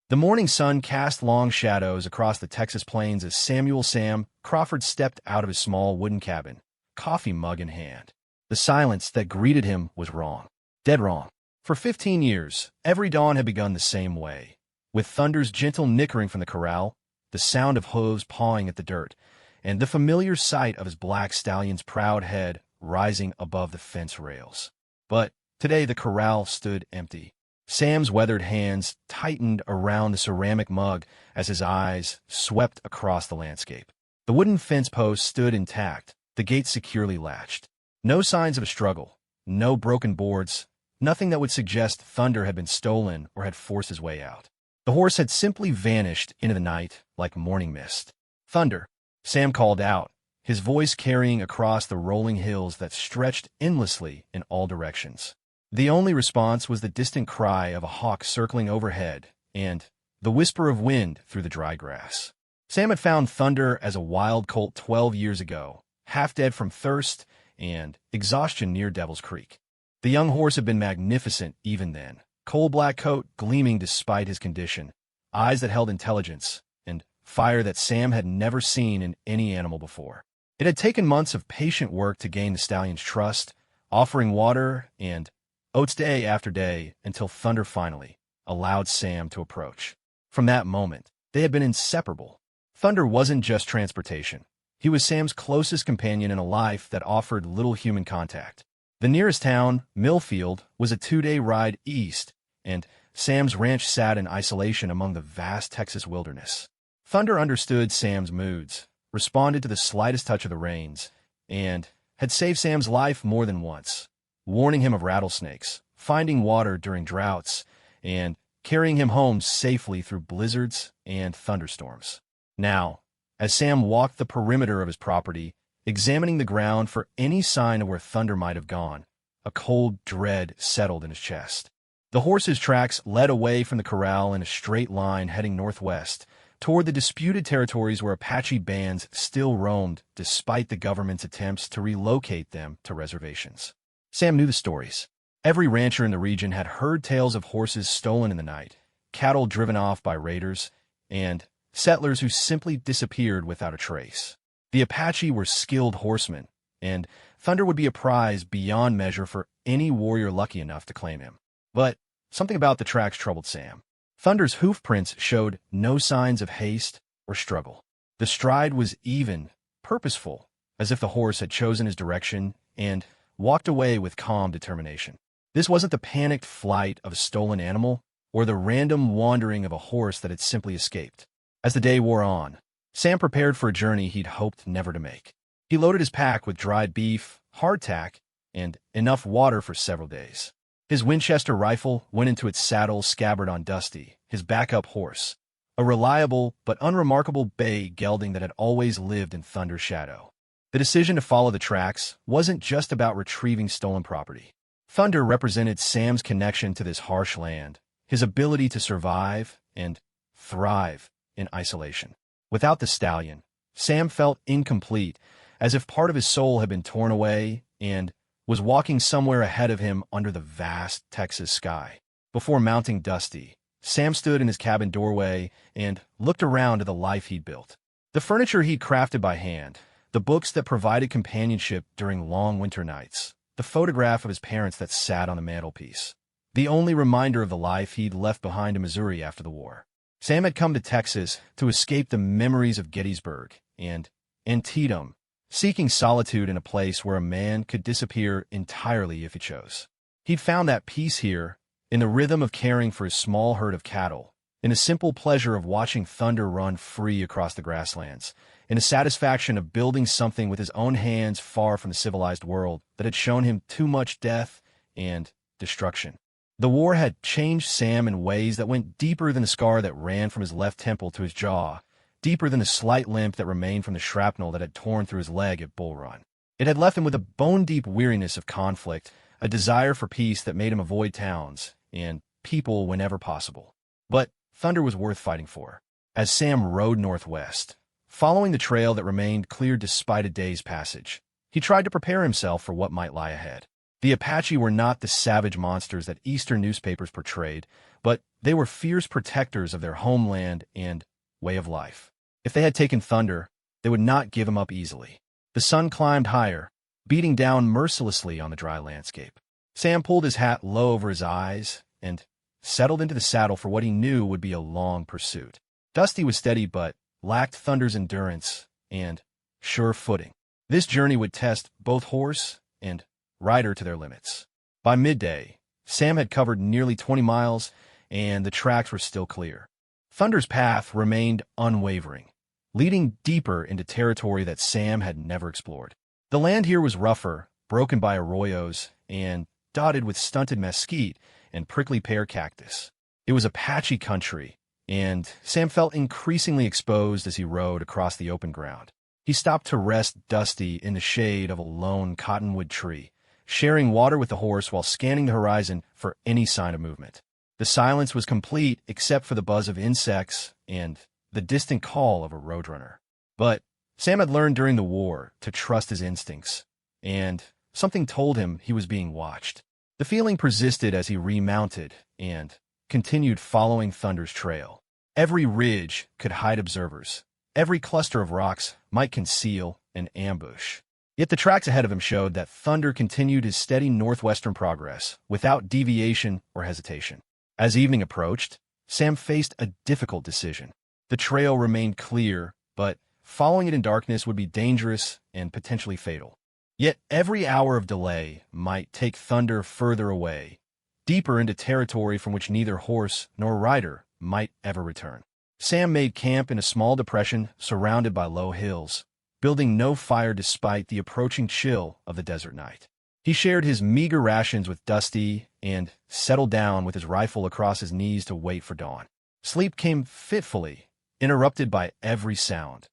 The morning sun cast long shadows across the Texas plains as Sam Crawford stepped out of his small wooden cabin, coffee mug in hand. The silence that greeted him was wrong. Dead wrong. For 15 years, every dawn had begun the same way, with thunder's gentle nickering from the corral, the sound of hooves pawing at the dirt, and the familiar sight of his black stallion's proud head rising above the fence rails. But today the corral stood empty. Sam's weathered hands tightened around the ceramic mug as his eyes swept across the landscape. The wooden fence post stood intact, the gate securely latched. No signs of a struggle, no broken boards, nothing that would suggest Thunder had been stolen or had forced his way out. The horse had simply vanished into the night like morning mist. "Thunder," Sam called out, his voice carrying across the rolling hills that stretched endlessly in all directions. The only response was the distant cry of a hawk circling overhead and the whisper of wind through the dry grass. Sam had found Thunder as a wild colt 12 years ago, half dead from thirst and exhaustion near Devil's Creek. The young horse had been magnificent even then, coal-black coat gleaming despite his condition, eyes that held intelligence, and fire that Sam had never seen in any animal before. It had taken months of patient work to gain the stallion's trust, offering water and oats day after day until Thunder finally allowed Sam to approach. From that moment, they had been inseparable. Thunder wasn't just transportation. He was Sam's closest companion in a life that offered little human contact. The nearest town, Millfield, was a 2-day ride east, and Sam's ranch sat in isolation among the vast Texas wilderness. Thunder understood Sam's moods, responded to the slightest touch of the reins, and had saved Sam's life more than once, warning him of rattlesnakes, finding water during droughts, and carrying him home safely through blizzards and thunderstorms. Now, as Sam walked the perimeter of his property, examining the ground for any sign of where Thunder might have gone, a cold dread settled in his chest. The horse's tracks led away from the corral in a straight line heading northwest, toward the disputed territories where Apache bands still roamed despite the government's attempts to relocate them to reservations. Sam knew the stories. Every rancher in the region had heard tales of horses stolen in the night, cattle driven off by raiders, and settlers who simply disappeared without a trace. The Apache were skilled horsemen, and Thunder would be a prize beyond measure for any warrior lucky enough to claim him. But something about the tracks troubled Sam. Thunder's hoof prints showed no signs of haste or struggle. The stride was even, purposeful, as if the horse had chosen his direction and walked away with calm determination. This wasn't the panicked flight of a stolen animal or the random wandering of a horse that had simply escaped. As the day wore on, Sam prepared for a journey he'd hoped never to make. He loaded his pack with dried beef, hardtack, and enough water for several days. His Winchester rifle went into its saddle scabbard on Dusty, his backup horse, a reliable but unremarkable bay gelding that had always lived in Thunder's shadow. The decision to follow the tracks wasn't just about retrieving stolen property. Thunder represented Sam's connection to this harsh land, his ability to survive and thrive in isolation. Without the stallion, Sam felt incomplete, as if part of his soul had been torn away and was walking somewhere ahead of him under the vast Texas sky. Before mounting Dusty, Sam stood in his cabin doorway and looked around at the life he'd built. The furniture he'd crafted by hand, the books that provided companionship during long winter nights, the photograph of his parents that sat on the mantelpiece, the only reminder of the life he'd left behind in Missouri after the war. Sam had come to Texas to escape the memories of Gettysburg and Antietam, seeking solitude in a place where a man could disappear entirely if he chose. He'd found that peace here, in the rhythm of caring for his small herd of cattle, in the simple pleasure of watching Thunder run free across the grasslands, in the satisfaction of building something with his own hands far from the civilized world that had shown him too much death and destruction. The war had changed Sam in ways that went deeper than the scar that ran from his left temple to his jaw, deeper than the slight limp that remained from the shrapnel that had torn through his leg at Bull Run. It had left him with a bone-deep weariness of conflict, a desire for peace that made him avoid towns and people whenever possible. But Thunder was worth fighting for. As Sam rode northwest, following the trail that remained clear despite a day's passage, he tried to prepare himself for what might lie ahead. The Apache were not the savage monsters that Eastern newspapers portrayed, but they were fierce protectors of their homeland and way of life. If they had taken Thunder, they would not give him up easily. The sun climbed higher, beating down mercilessly on the dry landscape. Sam pulled his hat low over his eyes and settled into the saddle for what he knew would be a long pursuit. Dusty was steady but lacked Thunder's endurance and sure footing. This journey would test both horse and rider to their limits. By midday, Sam had covered nearly 20 miles, and the tracks were still clear. Thunder's path remained unwavering, leading deeper into territory that Sam had never explored. The land here was rougher, broken by arroyos, and dotted with stunted mesquite and prickly pear cactus. It was Apache country, and Sam felt increasingly exposed as he rode across the open ground. He stopped to rest Dusty in the shade of a lone cottonwood tree, sharing water with the horse while scanning the horizon for any sign of movement. The silence was complete except for the buzz of insects and the distant call of a roadrunner. But Sam had learned during the war to trust his instincts, and something told him he was being watched. The feeling persisted as he remounted and continued following Thunder's trail. Every ridge could hide observers. Every cluster of rocks might conceal an ambush. Yet the tracks ahead of him showed that Thunder continued his steady northwestern progress without deviation or hesitation. As evening approached, Sam faced a difficult decision. The trail remained clear, but following it in darkness would be dangerous and potentially fatal. Yet every hour of delay might take Thunder further away, deeper into territory from which neither horse nor rider might ever return. Sam made camp in a small depression surrounded by low hills, building no fire despite the approaching chill of the desert night. He shared his meager rations with Dusty and settled down with his rifle across his knees to wait for dawn. Sleep came fitfully, interrupted by every sound.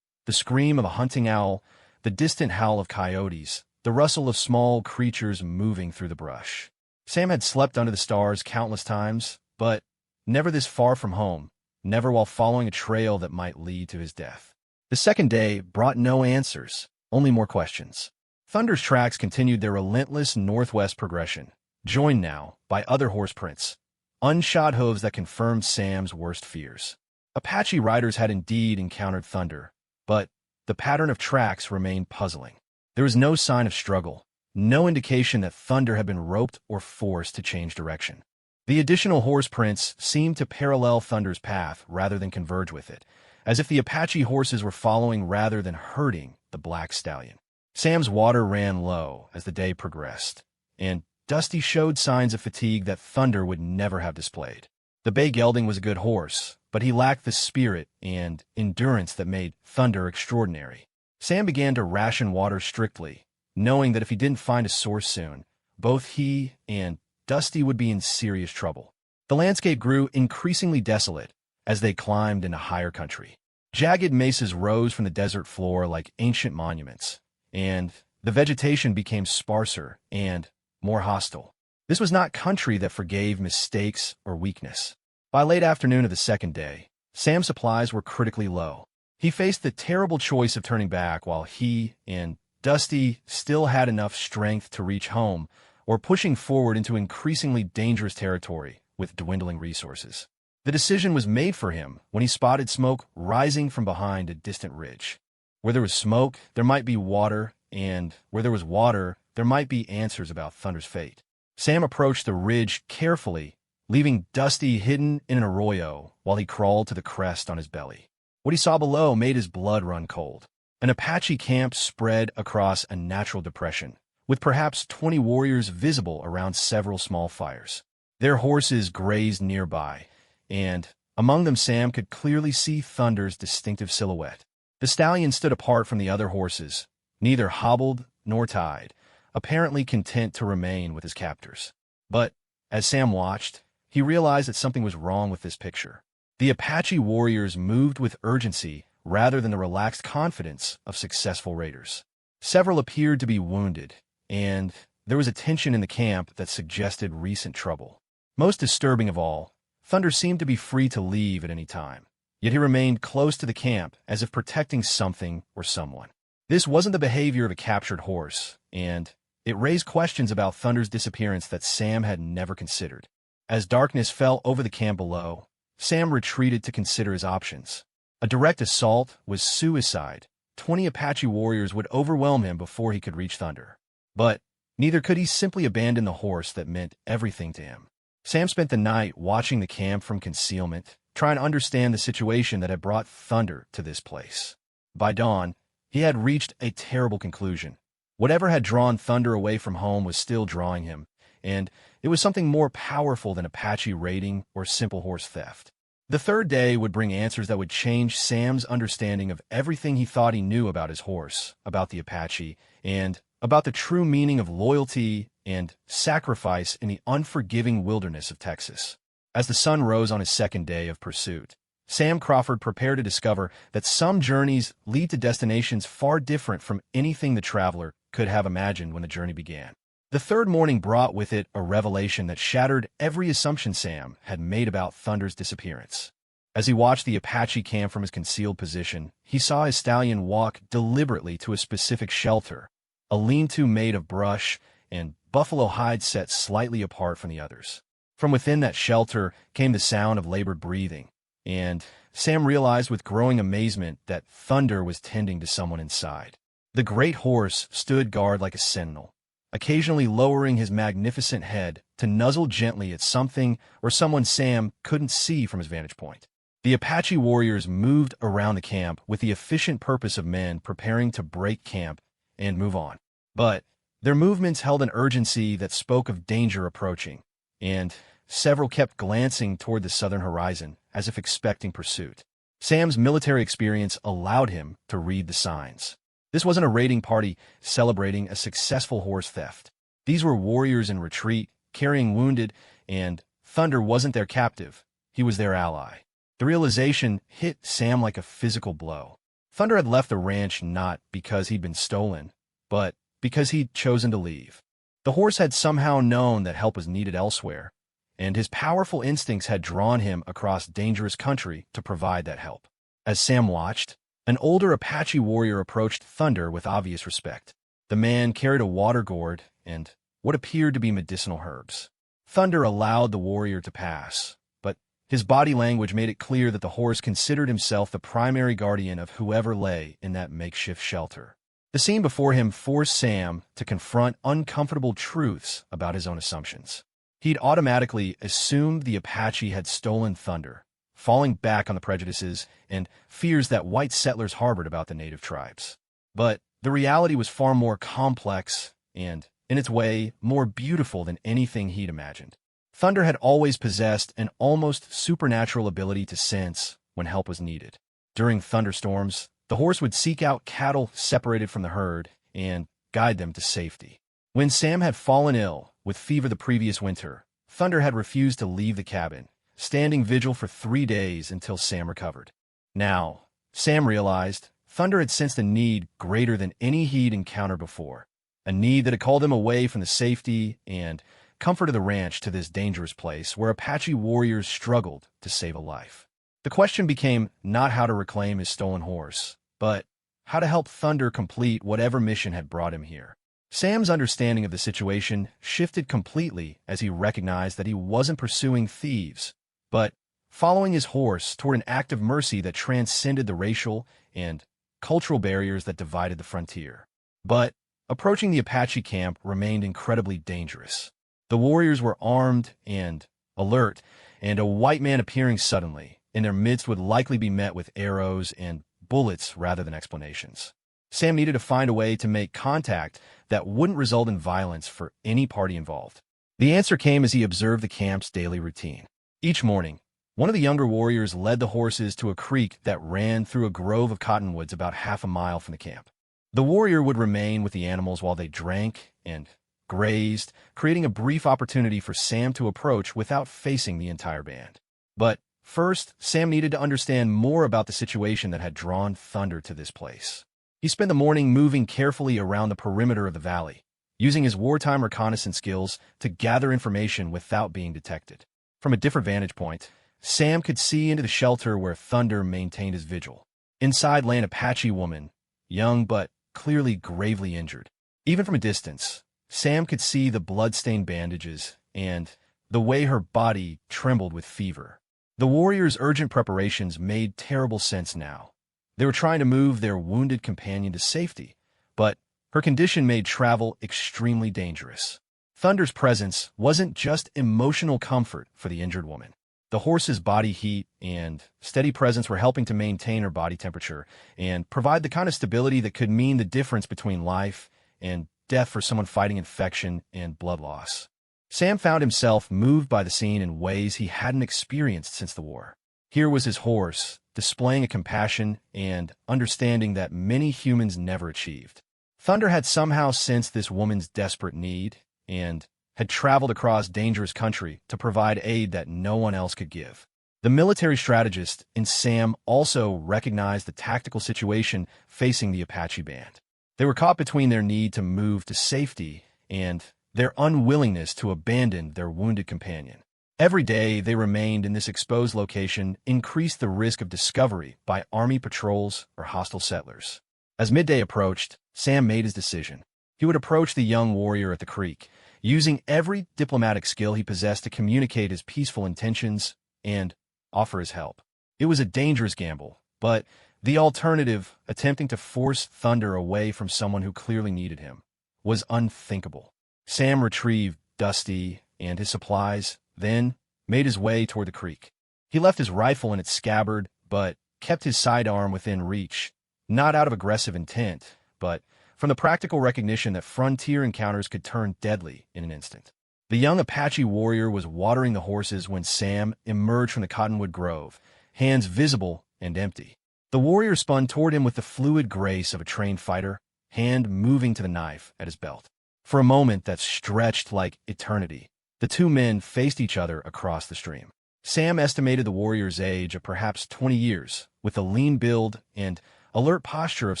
The scream of a hunting owl, the distant howl of coyotes, the rustle of small creatures moving through the brush. Sam had slept under the stars countless times, but never this far from home, never while following a trail that might lead to his death. The second day brought no answers, only more questions. Thunder's tracks continued their relentless northwest progression, joined now by other horse prints, unshod hooves that confirmed Sam's worst fears. Apache riders had indeed encountered Thunder, but the pattern of tracks remained puzzling. There was no sign of struggle, no indication that Thunder had been roped or forced to change direction. The additional horse prints seemed to parallel Thunder's path rather than converge with it, as if the Apache horses were following rather than herding the black stallion. Sam's water ran low as the day progressed, and Dusty showed signs of fatigue that Thunder would never have displayed. The bay gelding was a good horse, but he lacked the spirit and endurance that made Thunder extraordinary. Sam began to ration water strictly, knowing that if he didn't find a source soon, both he and Dusty would be in serious trouble. The landscape grew increasingly desolate as they climbed into higher country. Jagged mesas rose from the desert floor like ancient monuments, and the vegetation became sparser and more hostile. This was not country that forgave mistakes or weakness. By late afternoon of the second day, Sam's supplies were critically low. He faced the terrible choice of turning back while he and Dusty still had enough strength to reach home, or pushing forward into increasingly dangerous territory with dwindling resources. The decision was made for him when he spotted smoke rising from behind a distant ridge. Where there was smoke, there might be water, and where there was water, there might be answers about Thunder's fate. Sam approached the ridge carefully, leaving Dusty hidden in an arroyo while he crawled to the crest on his belly. What he saw below made his blood run cold. An Apache camp spread across a natural depression, with perhaps 20 warriors visible around several small fires. Their horses grazed nearby, and among them Sam could clearly see Thunder's distinctive silhouette. The stallion stood apart from the other horses, neither hobbled nor tied, apparently content to remain with his captors. But as Sam watched, he realized that something was wrong with this picture. The Apache warriors moved with urgency rather than the relaxed confidence of successful raiders. Several appeared to be wounded, and there was a tension in the camp that suggested recent trouble. Most disturbing of all, Thunder seemed to be free to leave at any time, yet he remained close to the camp as if protecting something or someone. This wasn't the behavior of a captured horse, and it raised questions about Thunder's disappearance that Sam had never considered. As darkness fell over the camp below, Sam retreated to consider his options. A direct assault was suicide. 20 Apache warriors would overwhelm him before he could reach Thunder. But neither could he simply abandon the horse that meant everything to him. Sam spent the night watching the camp from concealment, trying to understand the situation that had brought Thunder to this place. By dawn, he had reached a terrible conclusion. Whatever had drawn Thunder away from home was still drawing him, and it was something more powerful than Apache raiding or simple horse theft. The third day would bring answers that would change Sam's understanding of everything he thought he knew about his horse, about the Apache, and about the true meaning of loyalty and sacrifice in the unforgiving wilderness of Texas. As the sun rose on his second day of pursuit, Sam Crawford prepared to discover that some journeys lead to destinations far different from anything the traveler could have imagined when the journey began. The third morning brought with it a revelation that shattered every assumption Sam had made about Thunder's disappearance. As he watched the Apache camp from his concealed position, he saw his stallion walk deliberately to a specific shelter, a lean-to made of brush and buffalo hide set slightly apart from the others. From within that shelter came the sound of labored breathing, and Sam realized with growing amazement that Thunder was tending to someone inside. The great horse stood guard like a sentinel, occasionally lowering his magnificent head to nuzzle gently at something or someone Sam couldn't see from his vantage point. The Apache warriors moved around the camp with the efficient purpose of men preparing to break camp and move on. But their movements held an urgency that spoke of danger approaching, and several kept glancing toward the southern horizon as if expecting pursuit. Sam's military experience allowed him to read the signs. This wasn't a raiding party celebrating a successful horse theft. These were warriors in retreat, carrying wounded, and Thunder wasn't their captive. He was their ally. The realization hit Sam like a physical blow. Thunder had left the ranch not because he'd been stolen, but because he'd chosen to leave. The horse had somehow known that help was needed elsewhere, and his powerful instincts had drawn him across dangerous country to provide that help. As Sam watched, an older Apache warrior approached Thunder with obvious respect. The man carried a water gourd and what appeared to be medicinal herbs. Thunder allowed the warrior to pass, but his body language made it clear that the horse considered himself the primary guardian of whoever lay in that makeshift shelter. The scene before him forced Sam to confront uncomfortable truths about his own assumptions. He'd automatically assumed the Apache had stolen Thunder, falling back on the prejudices and fears that white settlers harbored about the native tribes. But the reality was far more complex and, in its way, more beautiful than anything he'd imagined. Thunder had always possessed an almost supernatural ability to sense when help was needed. During thunderstorms, the horse would seek out cattle separated from the herd and guide them to safety. When Sam had fallen ill with fever the previous winter, Thunder had refused to leave the cabin, standing vigil for 3 days until Sam recovered. Now, Sam realized Thunder had sensed a need greater than any he'd encountered before, a need that had called him away from the safety and comfort of the ranch to this dangerous place where Apache warriors struggled to save a life. The question became not how to reclaim his stolen horse, but how to help Thunder complete whatever mission had brought him here. Sam's understanding of the situation shifted completely as he recognized that he wasn't pursuing thieves, but following his horse toward an act of mercy that transcended the racial and cultural barriers that divided the frontier. But approaching the Apache camp remained incredibly dangerous. The warriors were armed and alert, and a white man appearing suddenly in their midst would likely be met with arrows and bullets rather than explanations. Sam needed to find a way to make contact that wouldn't result in violence for any party involved. The answer came as he observed the camp's daily routine. Each morning, one of the younger warriors led the horses to a creek that ran through a grove of cottonwoods about half a mile from the camp. The warrior would remain with the animals while they drank and grazed, creating a brief opportunity for Sam to approach without facing the entire band. But first, Sam needed to understand more about the situation that had drawn Thunder to this place. He spent the morning moving carefully around the perimeter of the valley, using his wartime reconnaissance skills to gather information without being detected. From a different vantage point, Sam could see into the shelter where Thunder maintained his vigil. Inside lay an Apache woman, young but clearly gravely injured. Even from a distance, Sam could see the blood-stained bandages and the way her body trembled with fever. The warrior's urgent preparations made terrible sense now. They were trying to move their wounded companion to safety, but her condition made travel extremely dangerous. Thunder's presence wasn't just emotional comfort for the injured woman. The horse's body heat and steady presence were helping to maintain her body temperature and provide the kind of stability that could mean the difference between life and death for someone fighting infection and blood loss. Sam found himself moved by the scene in ways he hadn't experienced since the war. Here was his horse, displaying a compassion and understanding that many humans never achieved. Thunder had somehow sensed this woman's desperate need and had traveled across dangerous country to provide aid that no one else could give. The military strategist in Sam also recognized the tactical situation facing the Apache band. They were caught between their need to move to safety and their unwillingness to abandon their wounded companion. Every day they remained in this exposed location increased the risk of discovery by army patrols or hostile settlers. As midday approached, Sam made his decision. He would approach the young warrior at the creek, using every diplomatic skill he possessed to communicate his peaceful intentions and offer his help. It was a dangerous gamble, but the alternative, attempting to force Thunder away from someone who clearly needed him, was unthinkable. Sam retrieved Dusty and his supplies, then made his way toward the creek. He left his rifle in its scabbard, but kept his sidearm within reach, not out of aggressive intent, but from the practical recognition that frontier encounters could turn deadly in an instant. The young Apache warrior was watering the horses when Sam emerged from the cottonwood grove, hands visible and empty. The warrior spun toward him with the fluid grace of a trained fighter, hand moving to the knife at his belt. For a moment that stretched like eternity, the two men faced each other across the stream. Sam estimated the warrior's age of perhaps 20 years, with a lean build and alert posture of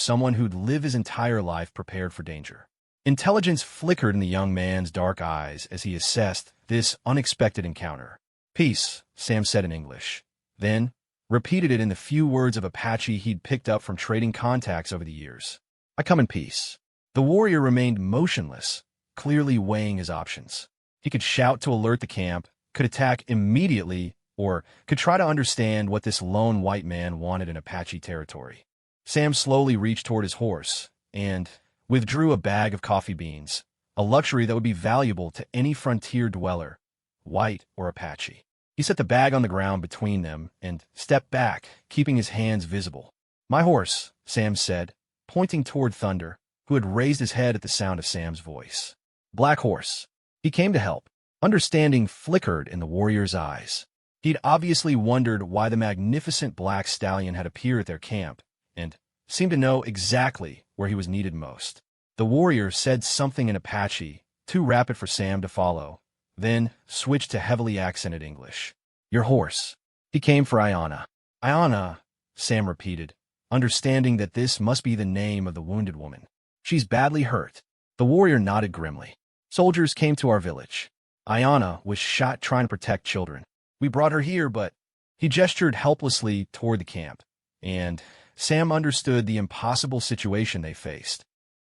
someone who'd lived his entire life prepared for danger. Intelligence flickered in the young man's dark eyes as he assessed this unexpected encounter. "Peace," Sam said in English, then repeated it in the few words of Apache he'd picked up from trading contacts over the years. "I come in peace." The warrior remained motionless, clearly weighing his options. He could shout to alert the camp, could attack immediately, or could try to understand what this lone white man wanted in Apache territory. Sam slowly reached toward his horse and withdrew a bag of coffee beans, a luxury that would be valuable to any frontier dweller, white or Apache. He set the bag on the ground between them and stepped back, keeping his hands visible. "My horse," Sam said, pointing toward Thunder, who had raised his head at the sound of Sam's voice. "Black horse." He came to help. Understanding flickered in the warrior's eyes. He'd obviously wondered why the magnificent black stallion had appeared at their camp, and seemed to know exactly where he was needed most. The warrior said something in Apache, too rapid for Sam to follow, then switched to heavily accented English. "Your horse." He came for Ayanna. "Ayanna," Sam repeated, understanding that this must be the name of the wounded woman. "She's badly hurt." The warrior nodded grimly. "Soldiers came to our village. Ayanna was shot trying to protect children. We brought her here, but—" He gestured helplessly toward the camp, and Sam understood the impossible situation they faced.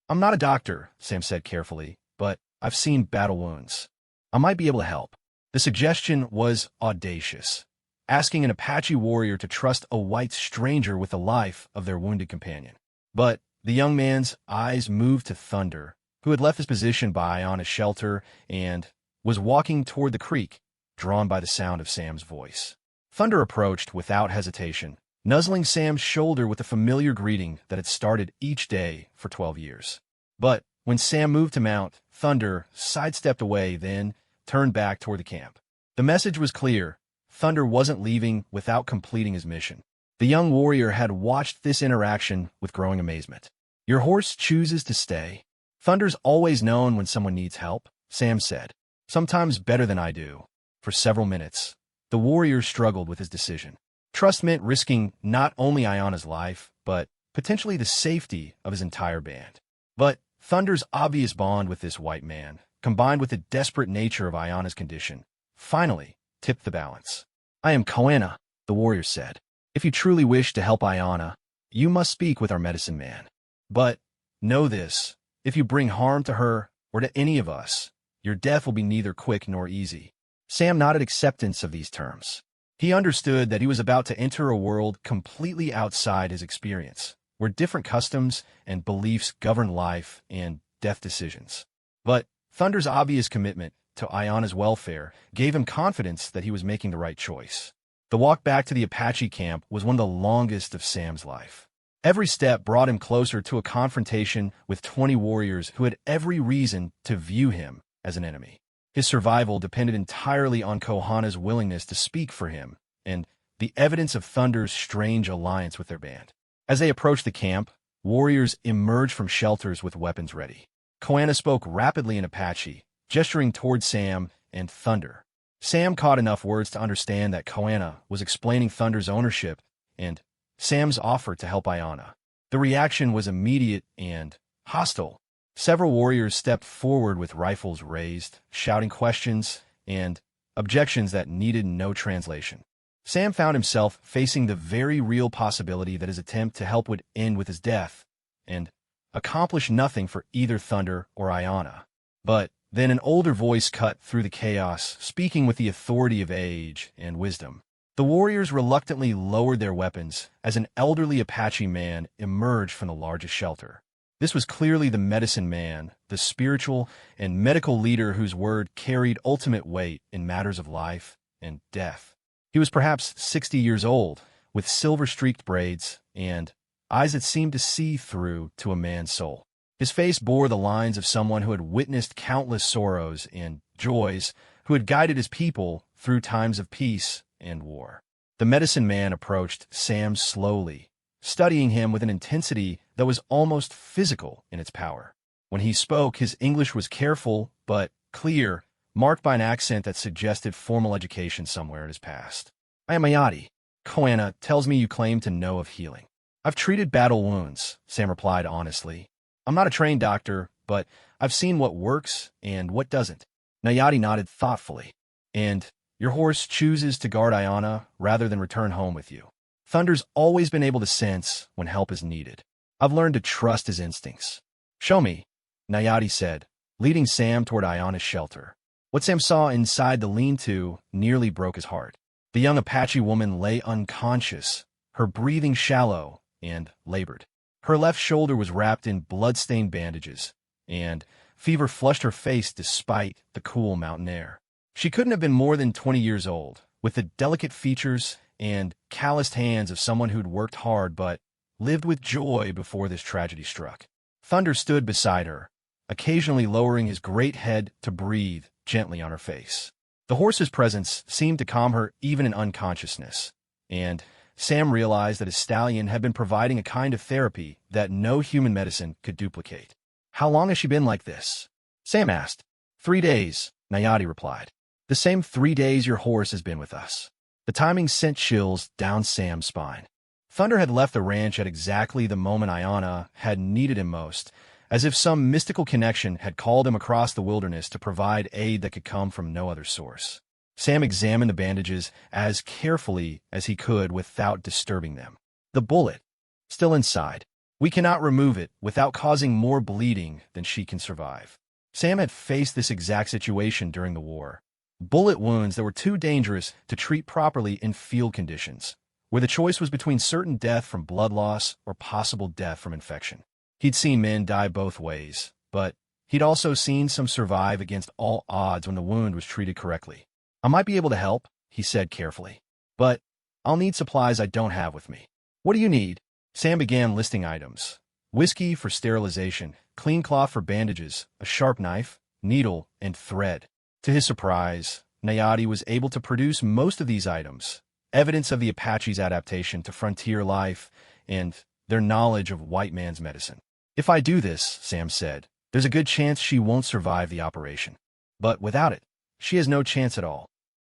"I'm not a doctor," Sam said carefully, "but I've seen battle wounds. I might be able to help." The suggestion was audacious, asking an Apache warrior to trust a white stranger with the life of their wounded companion. But the young man's eyes moved to Thunder, who had left his position by Ayanna's shelter and was walking toward the creek, drawn by the sound of Sam's voice. Thunder approached without hesitation, nuzzling Sam's shoulder with the familiar greeting that had started each day for 12 years. But when Sam moved to mount, Thunder sidestepped away, then turned back toward the camp. The message was clear. Thunder wasn't leaving without completing his mission. The young warrior had watched this interaction with growing amazement. "Your horse chooses to stay." "Thunder's always known when someone needs help," Sam said, "sometimes better than I do." For several minutes, the warrior struggled with his decision. Trust meant risking not only Ayanna's life, but potentially the safety of his entire band. But Thunder's obvious bond with this white man, combined with the desperate nature of Ayanna's condition, finally tipped the balance. "I am Koena," the warrior said. "If you truly wish to help Ayanna, you must speak with our medicine man. But know this, if you bring harm to her or to any of us, your death will be neither quick nor easy." Sam nodded acceptance of these terms. He understood that he was about to enter a world completely outside his experience, where different customs and beliefs govern life and death decisions. But Thunder's obvious commitment to Ayana's welfare gave him confidence that he was making the right choice. The walk back to the Apache camp was one of the longest of Sam's life. Every step brought him closer to a confrontation with 20 warriors who had every reason to view him as an enemy. His survival depended entirely on Kohana's willingness to speak for him, and the evidence of Thunder's strange alliance with their band. As they approached the camp, warriors emerged from shelters with weapons ready. Kohana spoke rapidly in Apache, gesturing toward Sam and Thunder. Sam caught enough words to understand that Kohana was explaining Thunder's ownership and Sam's offer to help Ayana. The reaction was immediate and hostile. Several warriors stepped forward with rifles raised, shouting questions and objections that needed no translation. Sam found himself facing the very real possibility that his attempt to help would end with his death and accomplish nothing for either Thunder or Ayana. But then an older voice cut through the chaos, speaking with the authority of age and wisdom. The warriors reluctantly lowered their weapons as an elderly Apache man emerged from the largest shelter. This was clearly the medicine man, the spiritual and medical leader whose word carried ultimate weight in matters of life and death. He was perhaps 60 years old, with silver-streaked braids and eyes that seemed to see through to a man's soul. His face bore the lines of someone who had witnessed countless sorrows and joys, who had guided his people through times of peace and war. The medicine man approached Sam slowly, studying him with an intensity that was almost physical in its power. When he spoke, his English was careful but clear, marked by an accent that suggested formal education somewhere in his past. "I am Ayati. Kohana tells me you claim to know of healing." "I've treated battle wounds," Sam replied honestly. "I'm not a trained doctor, but I've seen what works and what doesn't." Nayati nodded thoughtfully. "And your horse chooses to guard Ayana rather than return home with you. Thunder's always been able to sense when help is needed. I've learned to trust his instincts." "Show me," Nayati said, leading Sam toward Ayana's shelter. What Sam saw inside the lean-to nearly broke his heart. The young Apache woman lay unconscious, her breathing shallow and labored. Her left shoulder was wrapped in blood-stained bandages, and fever flushed her face despite the cool mountain air. She couldn't have been more than 20 years old, with the delicate features and calloused hands of someone who'd worked hard but lived with joy before this tragedy struck. Thunder stood beside her, occasionally lowering his great head to breathe gently on her face. The horse's presence seemed to calm her even in unconsciousness, and Sam realized that his stallion had been providing a kind of therapy that no human medicine could duplicate. "How long has she been like this?" Sam asked. 3 days, Nayati replied. "The same 3 days your horse has been with us." The timing sent chills down Sam's spine. Thunder had left the ranch at exactly the moment Ayana had needed him most, as if some mystical connection had called him across the wilderness to provide aid that could come from no other source. Sam examined the bandages as carefully as he could without disturbing them. The bullet, still inside. "We cannot remove it without causing more bleeding than she can survive." Sam had faced this exact situation during the war. Bullet wounds that were too dangerous to treat properly in field conditions, where the choice was between certain death from blood loss or possible death from infection. He'd seen men die both ways, but he'd also seen some survive against all odds when the wound was treated correctly. "I might be able to help," he said carefully, "but I'll need supplies I don't have with me." "What do you need?" Sam began listing items. Whiskey for sterilization, clean cloth for bandages, a sharp knife, needle, and thread. To his surprise, Nayati was able to produce most of these items, evidence of the Apache's adaptation to frontier life and their knowledge of white man's medicine. "If I do this," Sam said, "there's a good chance she won't survive the operation. But without it, she has no chance at all."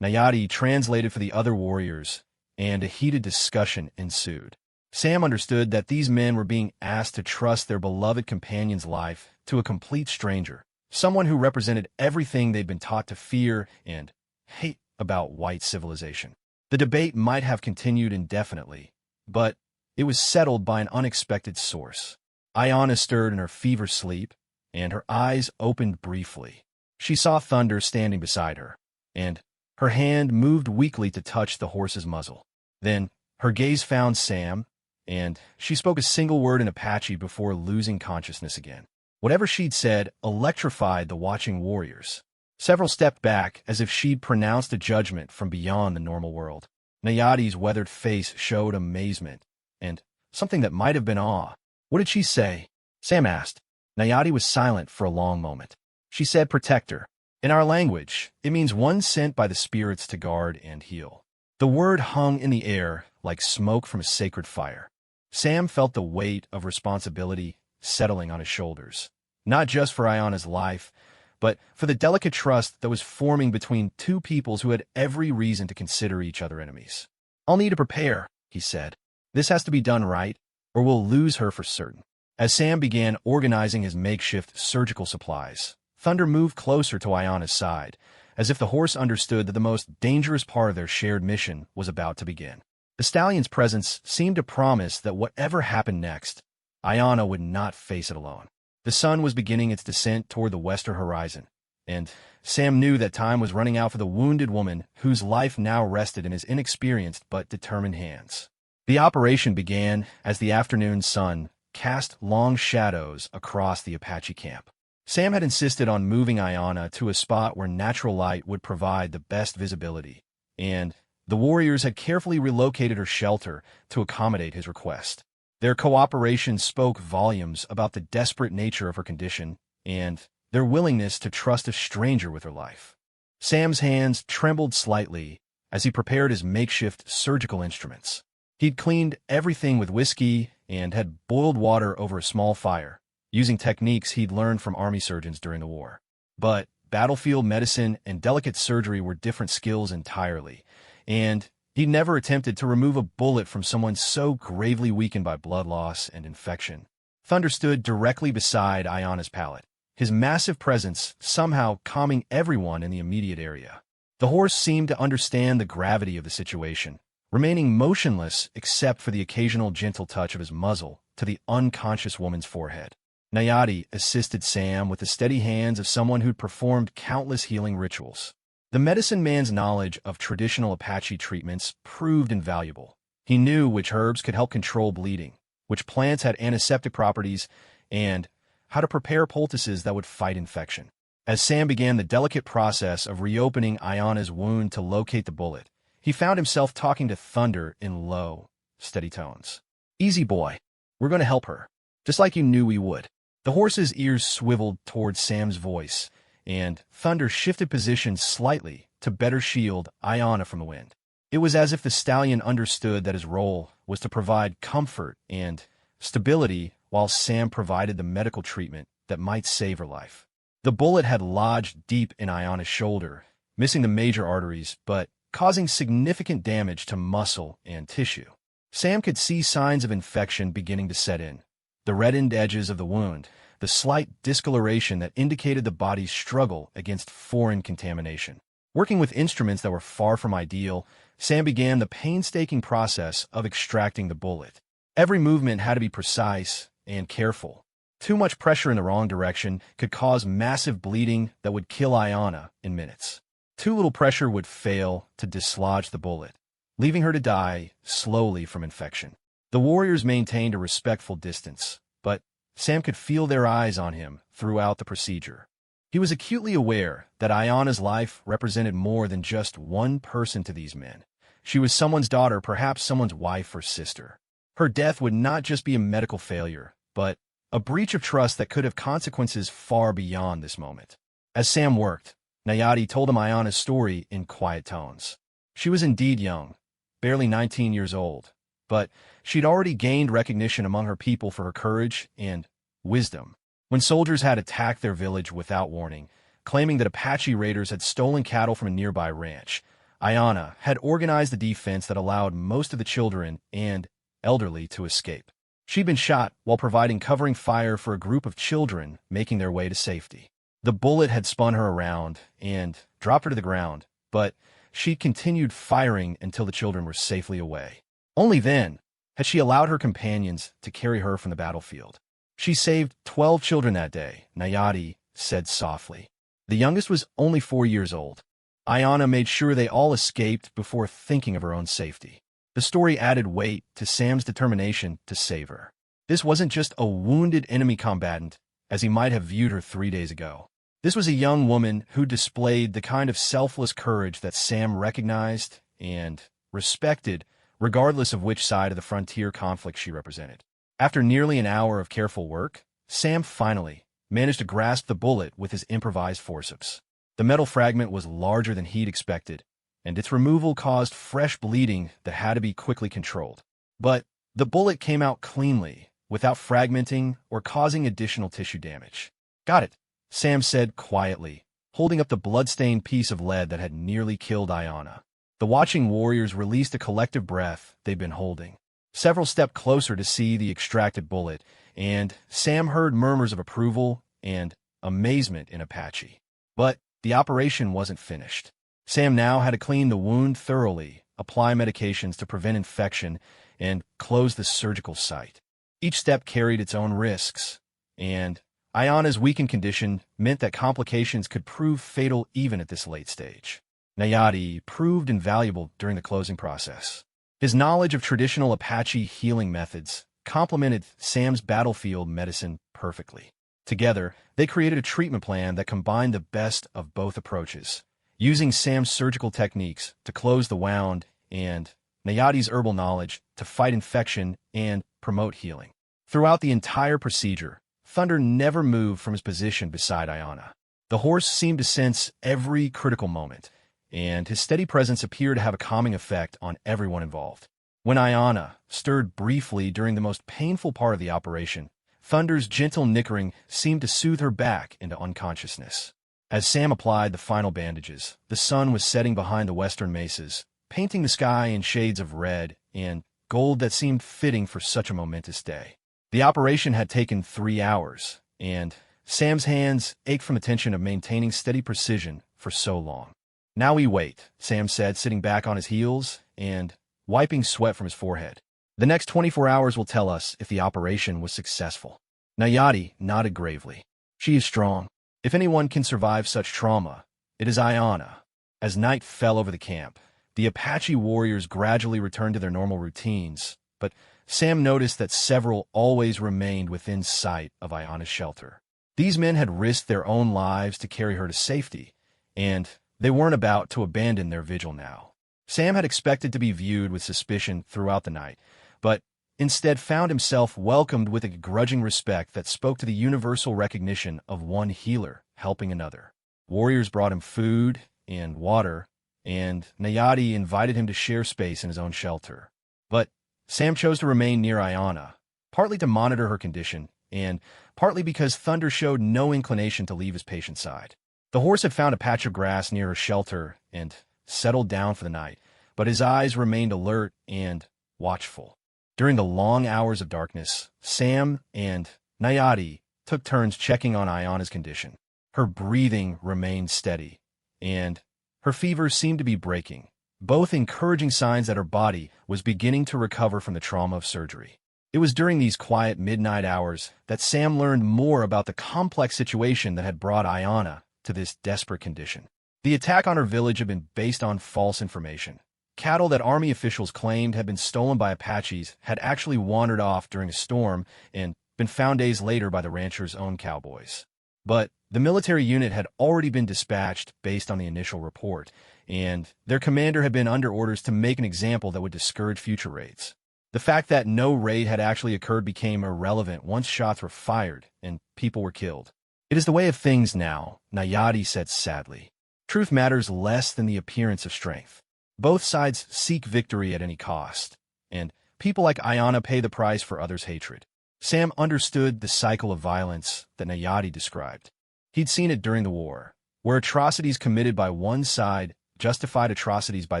Nayati translated for the other warriors, and a heated discussion ensued. Sam understood that these men were being asked to trust their beloved companion's life to a complete stranger, someone who represented everything they'd been taught to fear and hate about white civilization. The debate might have continued indefinitely, but it was settled by an unexpected source. Ayana stirred in her fever sleep, and her eyes opened briefly. She saw Thunder standing beside her, and Her hand moved weakly to touch the horse's muzzle. Then, her gaze found Sam, and she spoke a single word in Apache before losing consciousness again. Whatever she'd said electrified the watching warriors. Several stepped back as if she'd pronounced a judgment from beyond the normal world. Nayadi's weathered face showed amazement, and something that might have been awe. "What did she say?" Sam asked. Nayadi was silent for a long moment. "She said protector. In our language, it means one sent by the spirits to guard and heal." The word hung in the air like smoke from a sacred fire. Sam felt the weight of responsibility settling on his shoulders, not just for Ayana's life, but for the delicate trust that was forming between two peoples who had every reason to consider each other enemies. "I'll need to prepare," he said. "This has to be done right, or we'll lose her for certain." As Sam began organizing his makeshift surgical supplies, Thunder moved closer to Ayana's side, as if the horse understood that the most dangerous part of their shared mission was about to begin. The stallion's presence seemed to promise that whatever happened next, Ayana would not face it alone. The sun was beginning its descent toward the western horizon, and Sam knew that time was running out for the wounded woman whose life now rested in his inexperienced but determined hands. The operation began as the afternoon sun cast long shadows across the Apache camp. Sam had insisted on moving Ayana to a spot where natural light would provide the best visibility, and the warriors had carefully relocated her shelter to accommodate his request. Their cooperation spoke volumes about the desperate nature of her condition and their willingness to trust a stranger with her life. Sam's hands trembled slightly as he prepared his makeshift surgical instruments. He'd cleaned everything with whiskey and had boiled water over a small fire, using techniques he'd learned from army surgeons during the war. But battlefield medicine and delicate surgery were different skills entirely, and he'd never attempted to remove a bullet from someone so gravely weakened by blood loss and infection. Thunder stood directly beside Ayana's pallet, his massive presence somehow calming everyone in the immediate area. The horse seemed to understand the gravity of the situation, remaining motionless except for the occasional gentle touch of his muzzle to the unconscious woman's forehead. Nayadi assisted Sam with the steady hands of someone who'd performed countless healing rituals. The medicine man's knowledge of traditional Apache treatments proved invaluable. He knew which herbs could help control bleeding, which plants had antiseptic properties, and how to prepare poultices that would fight infection. As Sam began the delicate process of reopening Ayana's wound to locate the bullet, he found himself talking to Thunder in low, steady tones. "Easy, boy. We're going to help her, just like you knew we would." The horse's ears swiveled towards Sam's voice, and Thunder shifted position slightly to better shield Ayana from the wind. It was as if the stallion understood that his role was to provide comfort and stability while Sam provided the medical treatment that might save her life. The bullet had lodged deep in Ayana's shoulder, missing the major arteries, but causing significant damage to muscle and tissue. Sam could see signs of infection beginning to set in. The reddened edges of the wound, the slight discoloration that indicated the body's struggle against foreign contamination. Working with instruments that were far from ideal, Sam began the painstaking process of extracting the bullet. Every movement had to be precise and careful. Too much pressure in the wrong direction could cause massive bleeding that would kill Ayana in minutes. Too little pressure would fail to dislodge the bullet, leaving her to die slowly from infection. The warriors maintained a respectful distance, but Sam could feel their eyes on him throughout the procedure. He was acutely aware that Ayana's life represented more than just one person to these men. She was someone's daughter, perhaps someone's wife or sister. Her death would not just be a medical failure, but a breach of trust that could have consequences far beyond this moment. As Sam worked, Nayadi told him Ayana's story in quiet tones. She was indeed young, barely 19 years old, but she'd already gained recognition among her people for her courage and wisdom. When soldiers had attacked their village without warning, claiming that Apache raiders had stolen cattle from a nearby ranch, Ayana had organized the defense that allowed most of the children and elderly to escape. She'd been shot while providing covering fire for a group of children making their way to safety. The bullet had spun her around and dropped her to the ground, but she continued firing until the children were safely away. Only then had she allowed her companions to carry her from the battlefield. She saved 12 children that day, Nayadi said softly. The youngest was only 4 years old. Ayana made sure they all escaped before thinking of her own safety. The story added weight to Sam's determination to save her. This wasn't just a wounded enemy combatant, as he might have viewed her 3 days ago. This was a young woman who displayed the kind of selfless courage that Sam recognized and respected, regardless of which side of the frontier conflict she represented. After nearly an hour of careful work, Sam finally managed to grasp the bullet with his improvised forceps. The metal fragment was larger than he'd expected, and its removal caused fresh bleeding that had to be quickly controlled. But the bullet came out cleanly, without fragmenting or causing additional tissue damage. "Got it," Sam said quietly, holding up the blood-stained piece of lead that had nearly killed Ayana. The watching warriors released a collective breath they'd been holding. Several stepped closer to see the extracted bullet, and Sam heard murmurs of approval and amazement in Apache. But the operation wasn't finished. Sam now had to clean the wound thoroughly, apply medications to prevent infection, and close the surgical site. Each step carried its own risks, and Ayana's weakened condition meant that complications could prove fatal even at this late stage. Nayati proved invaluable during the closing process. His knowledge of traditional Apache healing methods complemented Sam's battlefield medicine perfectly. Together, they created a treatment plan that combined the best of both approaches, using Sam's surgical techniques to close the wound and Nayati's herbal knowledge to fight infection and promote healing. Throughout the entire procedure, Thunder never moved from his position beside Ayana. The horse seemed to sense every critical moment, and his steady presence appeared to have a calming effect on everyone involved. When Ayana stirred briefly during the most painful part of the operation, Thunder's gentle nickering seemed to soothe her back into unconsciousness. As Sam applied the final bandages, the sun was setting behind the western mesas, painting the sky in shades of red and gold that seemed fitting for such a momentous day. The operation had taken 3 hours, and Sam's hands ached from the tension of maintaining steady precision for so long. "Now we wait," Sam said, sitting back on his heels and wiping sweat from his forehead. "The next 24 hours will tell us if the operation was successful." Nayati nodded gravely. "She is strong. If anyone can survive such trauma, it is Ayana." As night fell over the camp, the Apache warriors gradually returned to their normal routines, but Sam noticed that several always remained within sight of Ayana's shelter. These men had risked their own lives to carry her to safety, and they weren't about to abandon their vigil now. Sam had expected to be viewed with suspicion throughout the night, but instead found himself welcomed with a grudging respect that spoke to the universal recognition of one healer helping another. Warriors brought him food and water, and Nayati invited him to share space in his own shelter. But Sam chose to remain near Ayana, partly to monitor her condition, and partly because Thunder showed no inclination to leave his patient's side. The horse had found a patch of grass near her shelter and settled down for the night, but his eyes remained alert and watchful. During the long hours of darkness, Sam and Nayati took turns checking on Ayana's condition. Her breathing remained steady, and her fever seemed to be breaking, both encouraging signs that her body was beginning to recover from the trauma of surgery. It was during these quiet midnight hours that Sam learned more about the complex situation that had brought Ayana to this desperate condition. The attack on her village had been based on false information. Cattle that army officials claimed had been stolen by Apaches had actually wandered off during a storm and been found days later by the rancher's own cowboys. But the military unit had already been dispatched based on the initial report, and their commander had been under orders to make an example that would discourage future raids. The fact that no raid had actually occurred became irrelevant once shots were fired and people were killed. "It is the way of things now," Nayati said sadly. "Truth matters less than the appearance of strength. Both sides seek victory at any cost, and people like Ayana pay the price for others' hatred." Sam understood the cycle of violence that Nayati described. He'd seen it during the war, where atrocities committed by one side justified atrocities by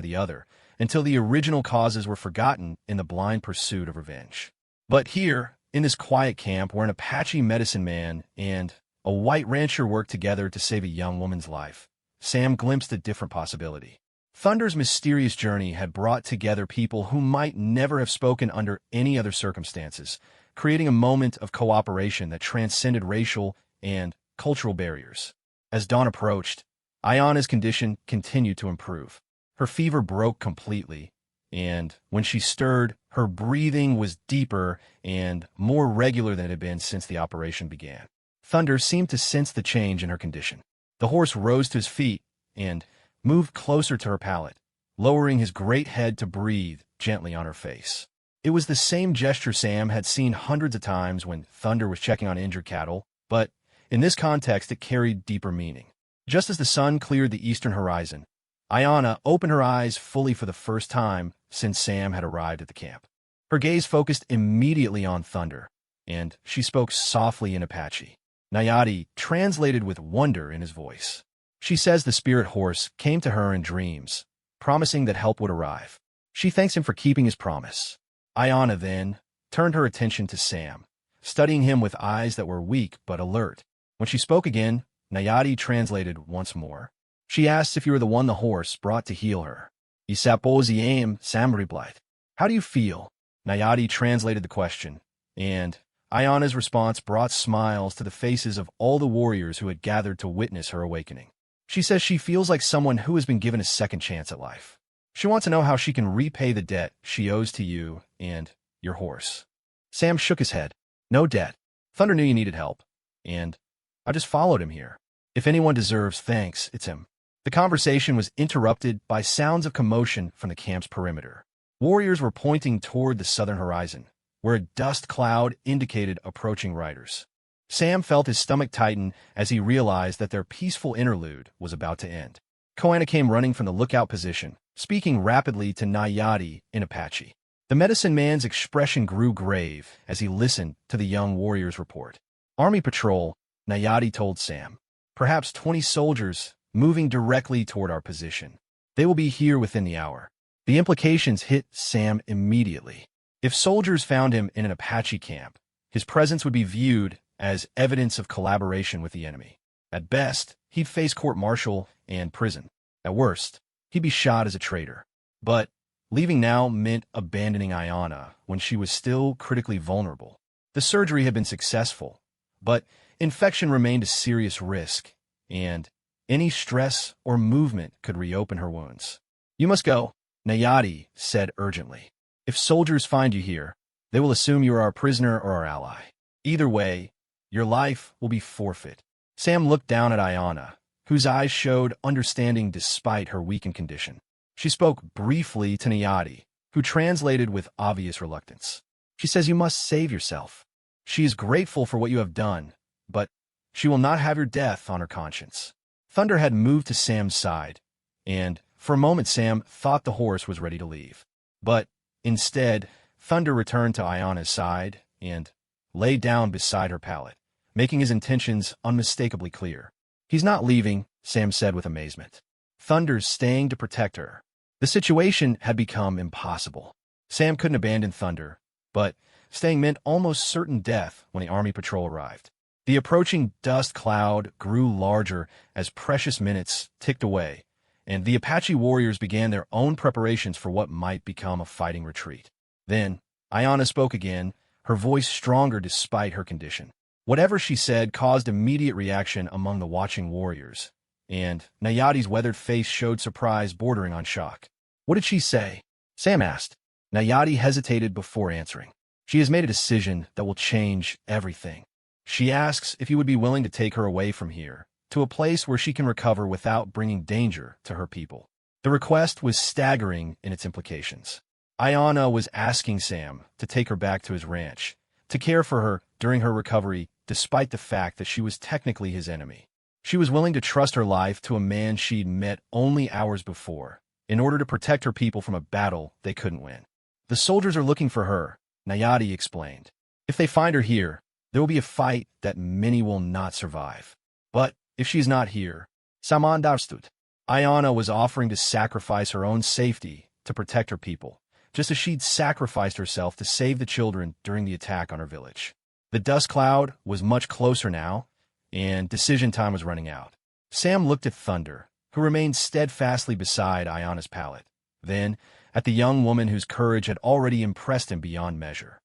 the other, until the original causes were forgotten in the blind pursuit of revenge. But here, in this quiet camp where an Apache medicine man and a white rancher worked together to save a young woman's life, Sam glimpsed a different possibility. Thunder's mysterious journey had brought together people who might never have spoken under any other circumstances, creating a moment of cooperation that transcended racial and cultural barriers. As dawn approached, Ayana's condition continued to improve. Her fever broke completely, and when she stirred, her breathing was deeper and more regular than it had been since the operation began. Thunder seemed to sense the change in her condition. The horse rose to his feet and moved closer to her pallet, lowering his great head to breathe gently on her face. It was the same gesture Sam had seen hundreds of times when Thunder was checking on injured cattle, but in this context it carried deeper meaning. Just as the sun cleared the eastern horizon, Ayana opened her eyes fully for the first time since Sam had arrived at the camp. Her gaze focused immediately on Thunder, and she spoke softly in Apache. Nayati translated with wonder in his voice. She says the spirit horse came to her in dreams, promising that help would arrive. She thanks him for keeping his promise. Ayana then turned her attention to Sam, studying him with eyes that were weak but alert. When she spoke again, Nayati translated once more. She asked if you were the one the horse brought to heal her. Sam replied. How do you feel? Nayati translated the question, and Ayana's response brought smiles to the faces of all the warriors who had gathered to witness her awakening. She says she feels like someone who has been given a second chance at life. She wants to know how she can repay the debt she owes to you and your horse. Sam shook his head. No debt. Thunder knew you needed help, and I just followed him here. If anyone deserves thanks, it's him. The conversation was interrupted by sounds of commotion from the camp's perimeter. Warriors were pointing toward the southern horizon, where a dust cloud indicated approaching riders. Sam felt his stomach tighten as he realized that their peaceful interlude was about to end. Koana came running from the lookout position, speaking rapidly to Nayati in Apache. The medicine man's expression grew grave as he listened to the young warrior's report. Army patrol, Nayati told Sam. Perhaps 20 soldiers moving directly toward our position. They will be here within the hour. The implications hit Sam immediately. If soldiers found him in an Apache camp, his presence would be viewed as evidence of collaboration with the enemy. At best, he'd face court-martial and prison. At worst, he'd be shot as a traitor. But leaving now meant abandoning Ayana when she was still critically vulnerable. The surgery had been successful, but infection remained a serious risk, and any stress or movement could reopen her wounds. You must go, Nayati said urgently. If soldiers find you here, they will assume you are our prisoner or our ally. Either way, your life will be forfeit. Sam looked down at Ayana, whose eyes showed understanding despite her weakened condition. She spoke briefly to Nayati, who translated with obvious reluctance. She says you must save yourself. She is grateful for what you have done, but she will not have your death on her conscience. Thunder had moved to Sam's side, and for a moment Sam thought the horse was ready to leave. But instead, Thunder returned to Ayana's side and lay down beside her pallet, making his intentions unmistakably clear. He's not leaving, Sam said with amazement. Thunder's staying to protect her. The situation had become impossible. Sam couldn't abandon Thunder, but staying meant almost certain death when the army patrol arrived. The approaching dust cloud grew larger as precious minutes ticked away, and the Apache warriors began their own preparations for what might become a fighting retreat. Then, Ayana spoke again, her voice stronger despite her condition. Whatever she said caused immediate reaction among the watching warriors, and Nayati's weathered face showed surprise bordering on shock. What did she say? Sam asked. Nayati hesitated before answering. She has made a decision that will change everything. She asks if you would be willing to take her away from here, to a place where she can recover without bringing danger to her people. The request was staggering in its implications. Ayana was asking Sam to take her back to his ranch, to care for her during her recovery, despite the fact that she was technically his enemy. She was willing to trust her life to a man she'd met only hours before, in order to protect her people from a battle they couldn't win. The soldiers are looking for her, Nayati explained. If they find her here, there will be a fight that many will not survive. But if she's not here, Saman darstut. Ayana was offering to sacrifice her own safety to protect her people, just as she'd sacrificed herself to save the children during the attack on her village. The dust cloud was much closer now, and decision time was running out. Sam looked at Thunder, who remained steadfastly beside Ayana's pallet, then at the young woman whose courage had already impressed him beyond measure.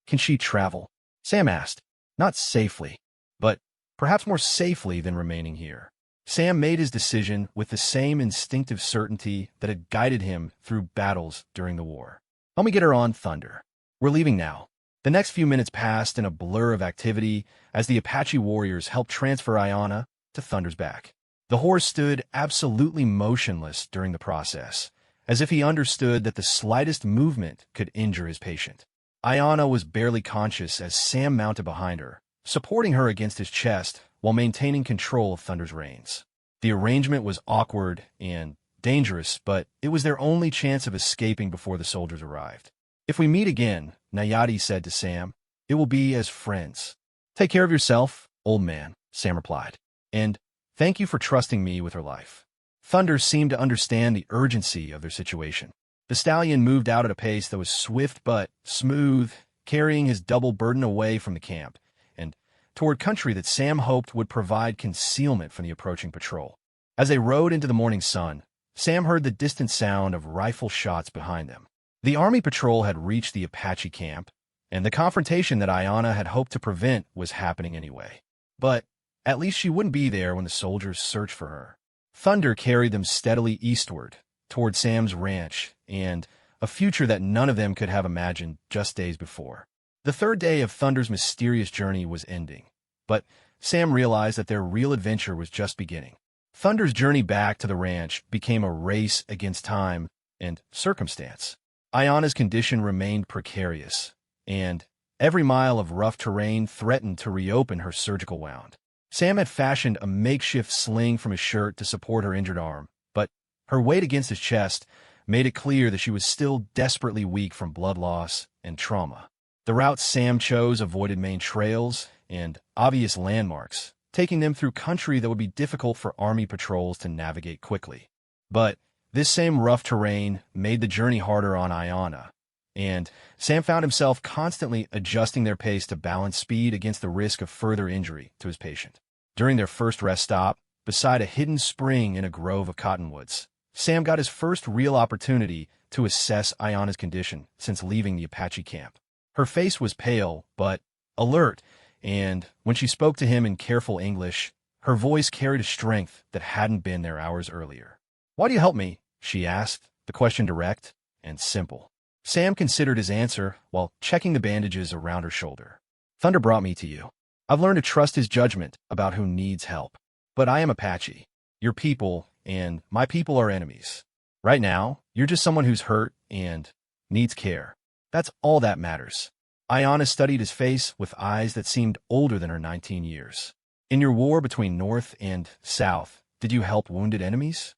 Can she travel? Sam asked. Not safely, but perhaps more safely than remaining here. Sam made his decision with the same instinctive certainty that had guided him through battles during the war. Help me get her on, Thunder. We're leaving now. The next few minutes passed in a blur of activity as the Apache warriors helped transfer Ayanna to Thunder's back. The horse stood absolutely motionless during the process, as if he understood that the slightest movement could injure his patient. Ayanna was barely conscious as Sam mounted behind her, supporting her against his chest while maintaining control of Thunder's reins. The arrangement was awkward and dangerous, but it was their only chance of escaping before the soldiers arrived. If we meet again, Nayati said to Sam, it will be as friends. Take care of yourself, old man, Sam replied. And thank you for trusting me with her life. Thunder seemed to understand the urgency of their situation. The stallion moved out at a pace that was swift but smooth, carrying his double burden away from the camp, and toward country that Sam hoped would provide concealment from the approaching patrol. As they rode into the morning sun, Sam heard the distant sound of rifle shots behind them. The army patrol had reached the Apache camp, and the confrontation that Ayanna had hoped to prevent was happening anyway. But at least she wouldn't be there when the soldiers searched for her. Thunder carried them steadily eastward, toward Sam's ranch, and a future that none of them could have imagined just days before. The third day of Thunder's mysterious journey was ending, but Sam realized that their real adventure was just beginning. Thunder's journey back to the ranch became a race against time and circumstance. Ayanna's condition remained precarious, and every mile of rough terrain threatened to reopen her surgical wound. Sam had fashioned a makeshift sling from his shirt to support her injured arm, but her weight against his chest made it clear that she was still desperately weak from blood loss and trauma. The routes Sam chose avoided main trails and obvious landmarks, taking them through country that would be difficult for army patrols to navigate quickly. But this same rough terrain made the journey harder on Ayanna, and Sam found himself constantly adjusting their pace to balance speed against the risk of further injury to his patient. During their first rest stop, beside a hidden spring in a grove of cottonwoods, Sam got his first real opportunity to assess Ayanna's condition since leaving the Apache camp. Her face was pale, but alert, and when she spoke to him in careful English, her voice carried a strength that hadn't been there hours earlier. "Why do you help me?" she asked, the question direct and simple. Sam considered his answer while checking the bandages around her shoulder. "Thunder brought me to you. I've learned to trust his judgment about who needs help. But I am Apache. Your people and my people are enemies. Right now, you're just someone who's hurt and needs care. That's all that matters." Ayanna studied his face with eyes that seemed older than her 19 years. "In your war between North and South, did you help wounded enemies?"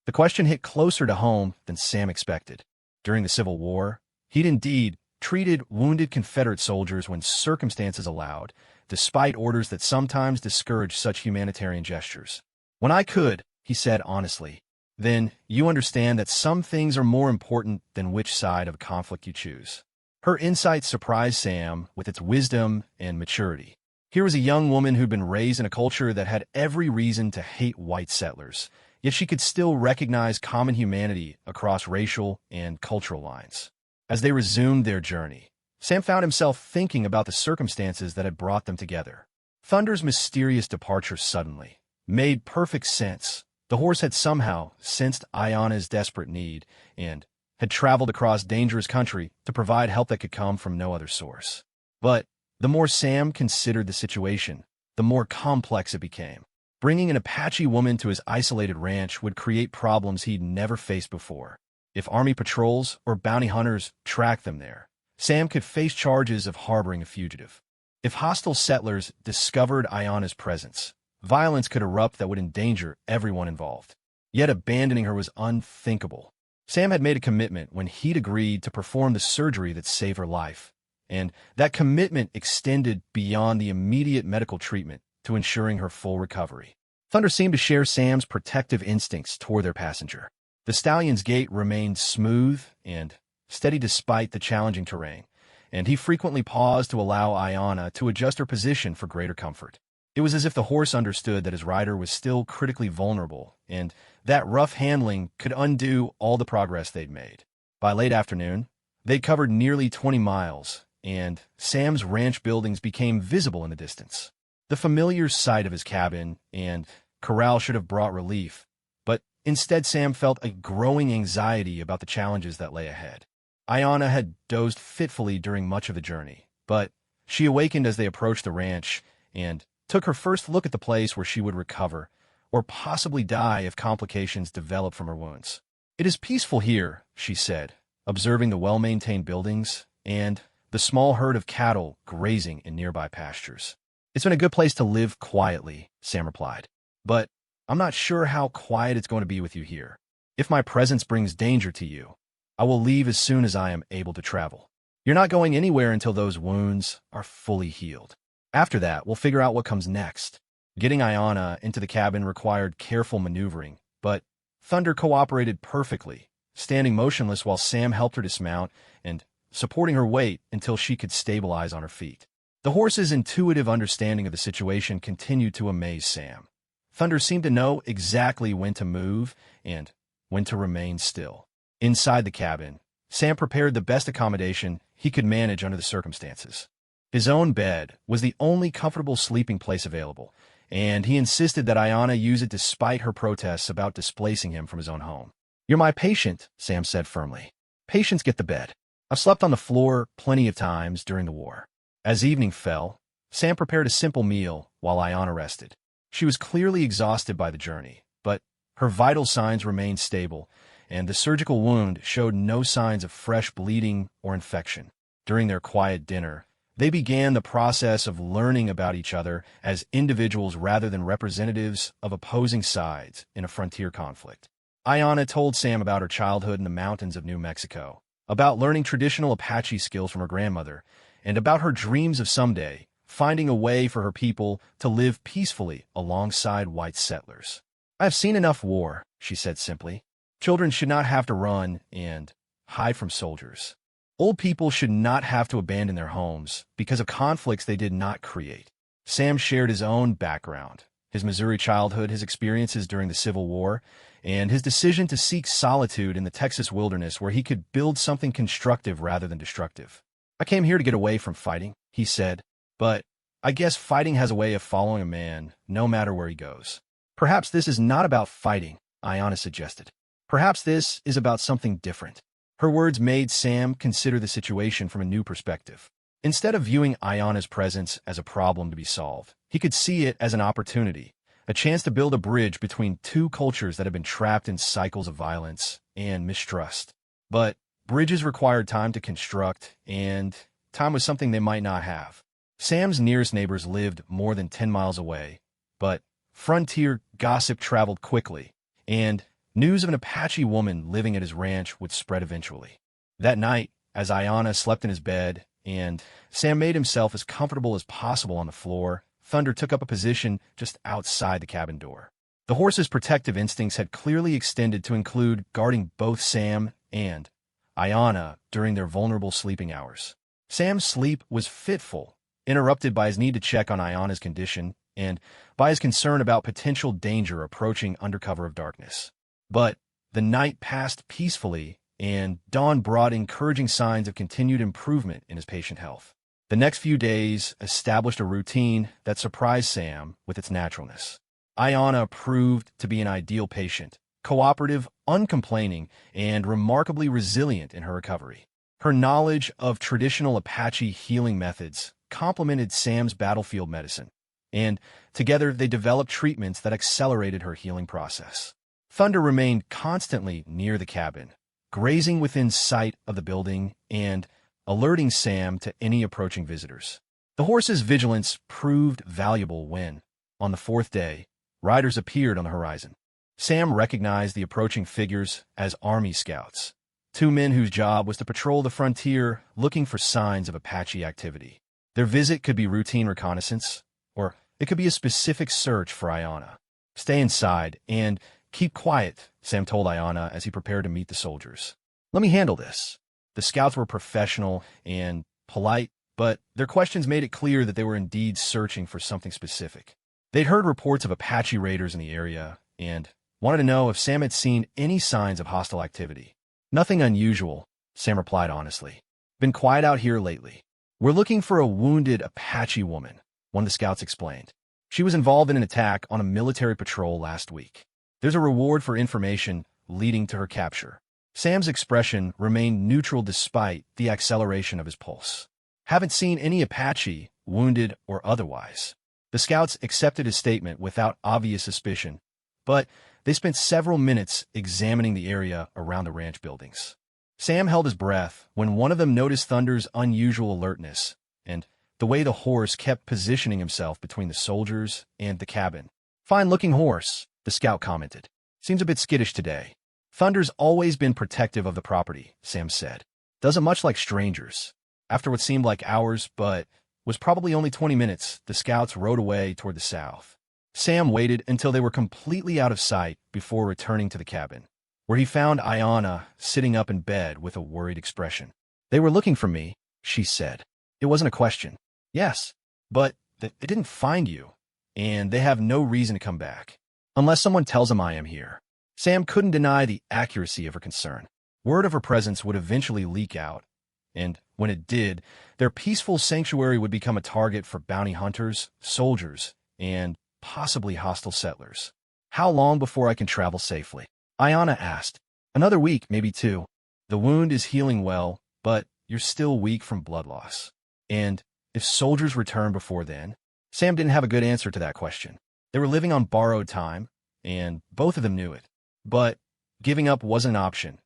The question hit closer to home than Sam expected. During the Civil War, he'd indeed treated wounded Confederate soldiers when circumstances allowed, despite orders that sometimes discouraged such humanitarian gestures. "When I could," he said honestly. "Then you understand that some things are more important than which side of a conflict you choose." Her insight surprised Sam with its wisdom and maturity. Here was a young woman who'd been raised in a culture that had every reason to hate white settlers, yet she could still recognize common humanity across racial and cultural lines. As they resumed their journey, Sam found himself thinking about the circumstances that had brought them together. Thunder's mysterious departure suddenly made perfect sense. The horse had somehow sensed Ayanna's desperate need and had traveled across dangerous country to provide help that could come from no other source. But the more Sam considered the situation, the more complex it became. Bringing an Apache woman to his isolated ranch would create problems he'd never faced before. If army patrols or bounty hunters tracked them there, Sam could face charges of harboring a fugitive. If hostile settlers discovered Ayanna's presence, violence could erupt that would endanger everyone involved. Yet abandoning her was unthinkable. Sam had made a commitment when he'd agreed to perform the surgery that saved her life, and that commitment extended beyond the immediate medical treatment to ensuring her full recovery. Thunder seemed to share Sam's protective instincts toward their passenger. The stallion's gait remained smooth and steady despite the challenging terrain, and he frequently paused to allow Ayanna to adjust her position for greater comfort. It was as if the horse understood that his rider was still critically vulnerable, and that rough handling could undo all the progress they'd made. By late afternoon, they'd covered nearly 20 miles, and Sam's ranch buildings became visible in the distance. The familiar sight of his cabin and Corral should have brought relief, but instead Sam felt a growing anxiety about the challenges that lay ahead. Ayana had dozed fitfully during much of the journey, but she awakened as they approached the ranch and took her first look at the place where she would recover, or possibly die if complications developed from her wounds. "It is peaceful here," she said, observing the well-maintained buildings and the small herd of cattle grazing in nearby pastures. "It's been a good place to live quietly," Sam replied. "But I'm not sure how quiet it's going to be with you here. If my presence brings danger to you, I will leave as soon as I am able to travel. You're not going anywhere until those wounds are fully healed. After that, we'll figure out what comes next." Getting Ayana into the cabin required careful maneuvering, but Thunder cooperated perfectly, standing motionless while Sam helped her dismount and supporting her weight until she could stabilize on her feet. The horse's intuitive understanding of the situation continued to amaze Sam. Thunder seemed to know exactly when to move and when to remain still. Inside the cabin, Sam prepared the best accommodation he could manage under the circumstances. His own bed was the only comfortable sleeping place available, and he insisted that Ayana use it despite her protests about displacing him from his own home. "You're my patient," Sam said firmly. "Patients get the bed. I've slept on the floor plenty of times during the war." As evening fell, Sam prepared a simple meal while Ayana rested. She was clearly exhausted by the journey, but her vital signs remained stable, and the surgical wound showed no signs of fresh bleeding or infection. During their quiet dinner, they began the process of learning about each other as individuals rather than representatives of opposing sides in a frontier conflict. Ayana told Sam about her childhood in the mountains of New Mexico, about learning traditional Apache skills from her grandmother, and about her dreams of someday finding a way for her people to live peacefully alongside white settlers. "I have seen enough war," she said simply. "Children should not have to run and hide from soldiers. Old people should not have to abandon their homes because of conflicts they did not create." Sam shared his own background, his Missouri childhood, his experiences during the Civil War, and his decision to seek solitude in the Texas wilderness where he could build something constructive rather than destructive. "I came here to get away from fighting," he said, "but I guess fighting has a way of following a man no matter where he goes." "Perhaps this is not about fighting," Ayana suggested. "Perhaps this is about something different." Her words made Sam consider the situation from a new perspective. Instead of viewing Ayana's presence as a problem to be solved, he could see it as an opportunity, a chance to build a bridge between two cultures that had been trapped in cycles of violence and mistrust. But bridges required time to construct, and time was something they might not have. Sam's nearest neighbors lived more than 10 miles away, but frontier gossip traveled quickly, and news of an Apache woman living at his ranch would spread eventually. That night, as Ayana slept in his bed and Sam made himself as comfortable as possible on the floor, Thunder took up a position just outside the cabin door. The horse's protective instincts had clearly extended to include guarding both Sam and Ayana during their vulnerable sleeping hours. Sam's sleep was fitful, interrupted by his need to check on Ayana's condition and by his concern about potential danger approaching under cover of darkness. But the night passed peacefully, and dawn brought encouraging signs of continued improvement in his patient health. The next few days established a routine that surprised Sam with its naturalness. Ayana proved to be an ideal patient, cooperative, uncomplaining, and remarkably resilient in her recovery. Her knowledge of traditional Apache healing methods complemented Sam's battlefield medicine, and together they developed treatments that accelerated her healing process. Thunder remained constantly near the cabin, grazing within sight of the building and alerting Sam to any approaching visitors. The horse's vigilance proved valuable when, on the fourth day, riders appeared on the horizon. Sam recognized the approaching figures as army scouts, two men whose job was to patrol the frontier looking for signs of Apache activity. Their visit could be routine reconnaissance, or it could be a specific search for Ayana. "Stay inside and keep quiet," Sam told Ayana as he prepared to meet the soldiers. "Let me handle this." The scouts were professional and polite, but their questions made it clear that they were indeed searching for something specific. They'd heard reports of Apache raiders in the area and wanted to know if Sam had seen any signs of hostile activity. "Nothing unusual," Sam replied honestly. "Been quiet out here lately. We're looking for a wounded Apache woman," one of the scouts explained. She was involved in an attack on a military patrol last week. There's a reward for information leading to her capture. Sam's expression remained neutral despite the acceleration of his pulse. Haven't seen any Apache, wounded or otherwise. The scouts accepted his statement without obvious suspicion, but they spent several minutes examining the area around the ranch buildings. Sam held his breath when one of them noticed Thunder's unusual alertness and the way the horse kept positioning himself between the soldiers and the cabin. Fine-looking horse, the scout commented. Seems a bit skittish today. Thunder's always been protective of the property, Sam said. Doesn't much like strangers. After what seemed like hours, but was probably only 20 minutes, the scouts rode away toward the south. Sam waited until they were completely out of sight before returning to the cabin, where he found Ayanna sitting up in bed with a worried expression. They were looking for me, she said. It wasn't a question. Yes, but they didn't find you, and they have no reason to come back, unless someone tells them I am here. Sam couldn't deny the accuracy of her concern. Word of her presence would eventually leak out, and when it did, their peaceful sanctuary would become a target for bounty hunters, soldiers, and possibly hostile settlers. How long before I can travel safely? Ayanna asked. Another week, maybe 2. The wound is healing well, but you're still weak from blood loss. And if soldiers return before then? Sam didn't have a good answer to that question. They were living on borrowed time, and both of them knew it. But giving up wasn't an option.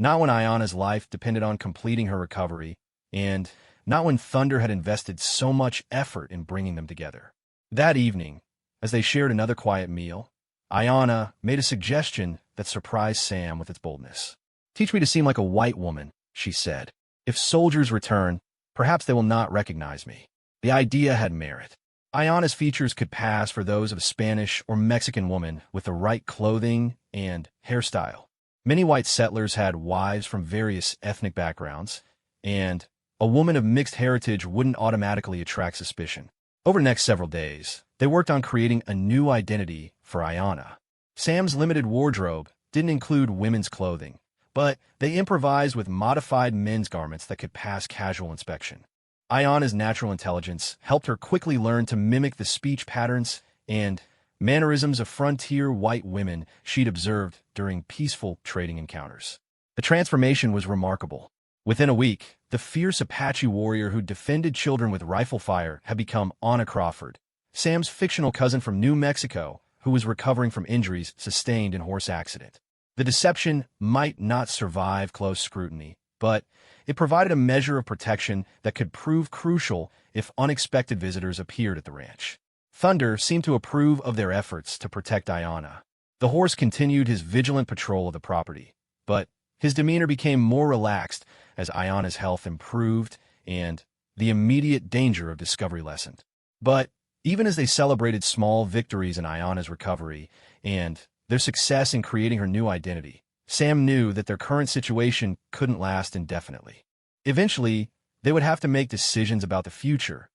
Not when Ayanna's life depended on completing her recovery, and not when Thunder had invested so much effort in bringing them together. That evening, as they shared another quiet meal, Ayanna made a suggestion that surprised Sam with its boldness. Teach me to seem like a white woman, she said. If soldiers return, perhaps they will not recognize me. The idea had merit. Ayanna's features could pass for those of a Spanish or Mexican woman with the right clothing and hairstyle. Many white settlers had wives from various ethnic backgrounds, and a woman of mixed heritage wouldn't automatically attract suspicion. Over the next several days, they worked on creating a new identity for Ayanna. Sam's limited wardrobe didn't include women's clothing, but they improvised with modified men's garments that could pass casual inspection. Ayanna's natural intelligence helped her quickly learn to mimic the speech patterns and mannerisms of frontier white women she'd observed during peaceful trading encounters. The transformation was remarkable. Within a week, the fierce Apache warrior who defended children with rifle fire had become Anna Crawford, Sam's fictional cousin from New Mexico, who was recovering from injuries sustained in horse accident. The deception might not survive close scrutiny, but it provided a measure of protection that could prove crucial if unexpected visitors appeared at the ranch. Thunder seemed to approve of their efforts to protect Ayanna. The horse continued his vigilant patrol of the property, but his demeanor became more relaxed as Ayanna's health improved and the immediate danger of discovery lessened. But even as they celebrated small victories in Ayanna's recovery and their success in creating her new identity, Sam knew that their current situation couldn't last indefinitely. Eventually, they would have to make decisions about the future,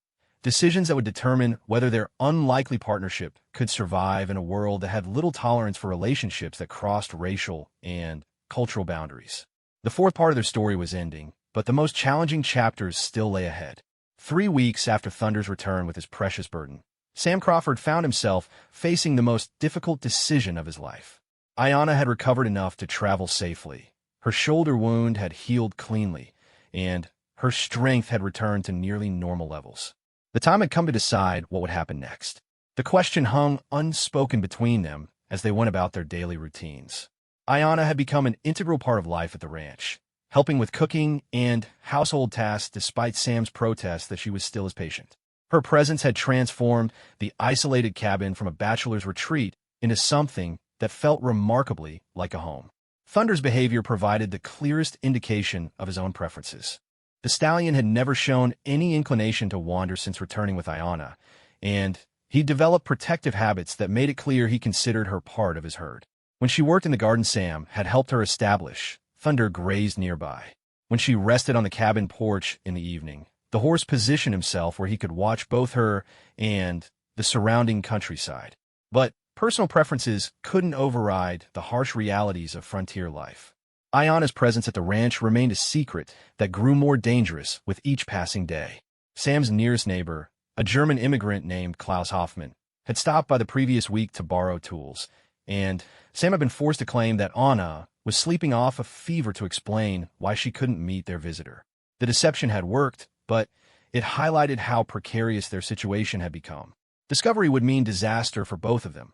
decisions that would determine whether their unlikely partnership could survive in a world that had little tolerance for relationships that crossed racial and cultural boundaries. The fourth part of their story was ending, but the most challenging chapters still lay ahead. 3 weeks after Thunder's return with his precious burden, Sam Crawford found himself facing the most difficult decision of his life. Ayanna had recovered enough to travel safely. Her shoulder wound had healed cleanly, and her strength had returned to nearly normal levels. The time had come to decide what would happen next. The question hung unspoken between them as they went about their daily routines. Ayanna had become an integral part of life at the ranch, helping with cooking and household tasks despite Sam's protest that she was still his patient. Her presence had transformed the isolated cabin from a bachelor's retreat into something that felt remarkably like a home. Thunder's behavior provided the clearest indication of his own preferences. The stallion had never shown any inclination to wander since returning with Ayanna, and he developed protective habits that made it clear he considered her part of his herd. When she worked in the garden Sam had helped her establish, Thunder grazed nearby. When she rested on the cabin porch in the evening, the horse positioned himself where he could watch both her and the surrounding countryside. But personal preferences couldn't override the harsh realities of frontier life. Ayanna's presence at the ranch remained a secret that grew more dangerous with each passing day. Sam's nearest neighbor, a German immigrant named Klaus Hoffman, had stopped by the previous week to borrow tools, and Sam had been forced to claim that Anna was sleeping off a fever to explain why she couldn't meet their visitor. The deception had worked, but it highlighted how precarious their situation had become. Discovery would mean disaster for both of them.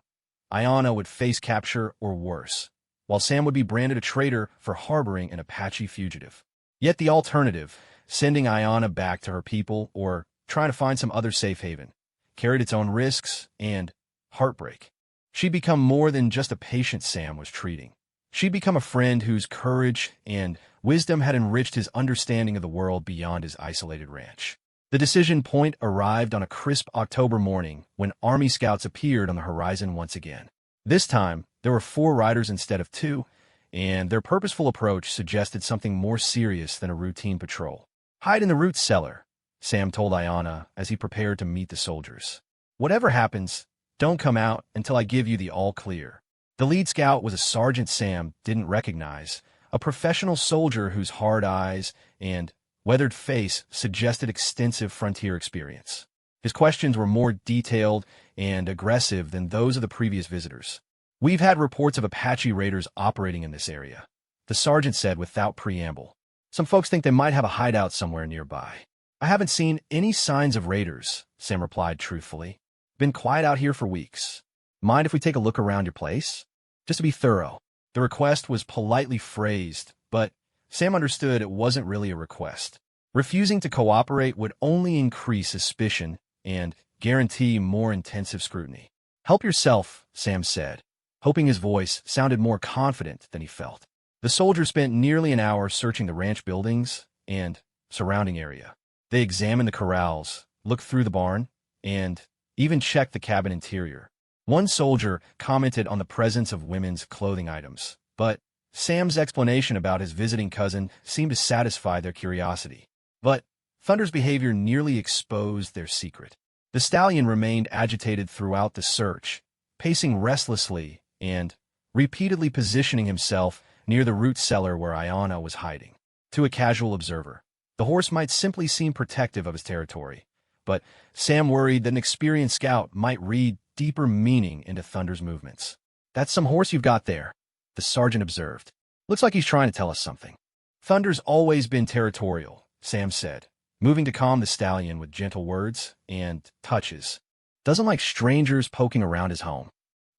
Ayanna would face capture or worse, while Sam would be branded a traitor for harboring an Apache fugitive. Yet the alternative, sending Ayanna back to her people or trying to find some other safe haven, carried its own risks and heartbreak. She'd become more than just a patient Sam was treating. She'd become a friend whose courage and wisdom had enriched his understanding of the world beyond his isolated ranch. The decision point arrived on a crisp October morning when Army scouts appeared on the horizon once again. This time, there were 4 riders instead of 2, and their purposeful approach suggested something more serious than a routine patrol. "Hide in the root cellar," Sam told Ayanna as he prepared to meet the soldiers. "Whatever happens, don't come out until I give you the all-clear." The lead scout was a sergeant Sam didn't recognize, a professional soldier whose hard eyes and weathered face suggested extensive frontier experience. His questions were more detailed and aggressive than those of the previous visitors. "We've had reports of Apache raiders operating in this area," the sergeant said without preamble. "Some folks think they might have a hideout somewhere nearby." "I haven't seen any signs of raiders," Sam replied truthfully. "Been quiet out here for weeks. Mind if we take a look around your place?" Just to be thorough. The request was politely phrased, but Sam understood it wasn't really a request. Refusing to cooperate would only increase suspicion and guarantee more intensive scrutiny. "Help yourself," Sam said, hoping his voice sounded more confident than he felt. The soldiers spent nearly an hour searching the ranch buildings and surrounding area. They examined the corrals, looked through the barn, and even checked the cabin interior. One soldier commented on the presence of women's clothing items, but Sam's explanation about his visiting cousin seemed to satisfy their curiosity. But Thunder's behavior nearly exposed their secret. The stallion remained agitated throughout the search, pacing restlessly and repeatedly positioning himself near the root cellar where Ayanna was hiding. To a casual observer, the horse might simply seem protective of his territory, but Sam worried that an experienced scout might read deeper meaning into Thunder's movements. "That's some horse you've got there," the sergeant observed. "Looks like he's trying to tell us something." "Thunder's always been territorial," Sam said, moving to calm the stallion with gentle words and touches. "Doesn't like strangers poking around his home."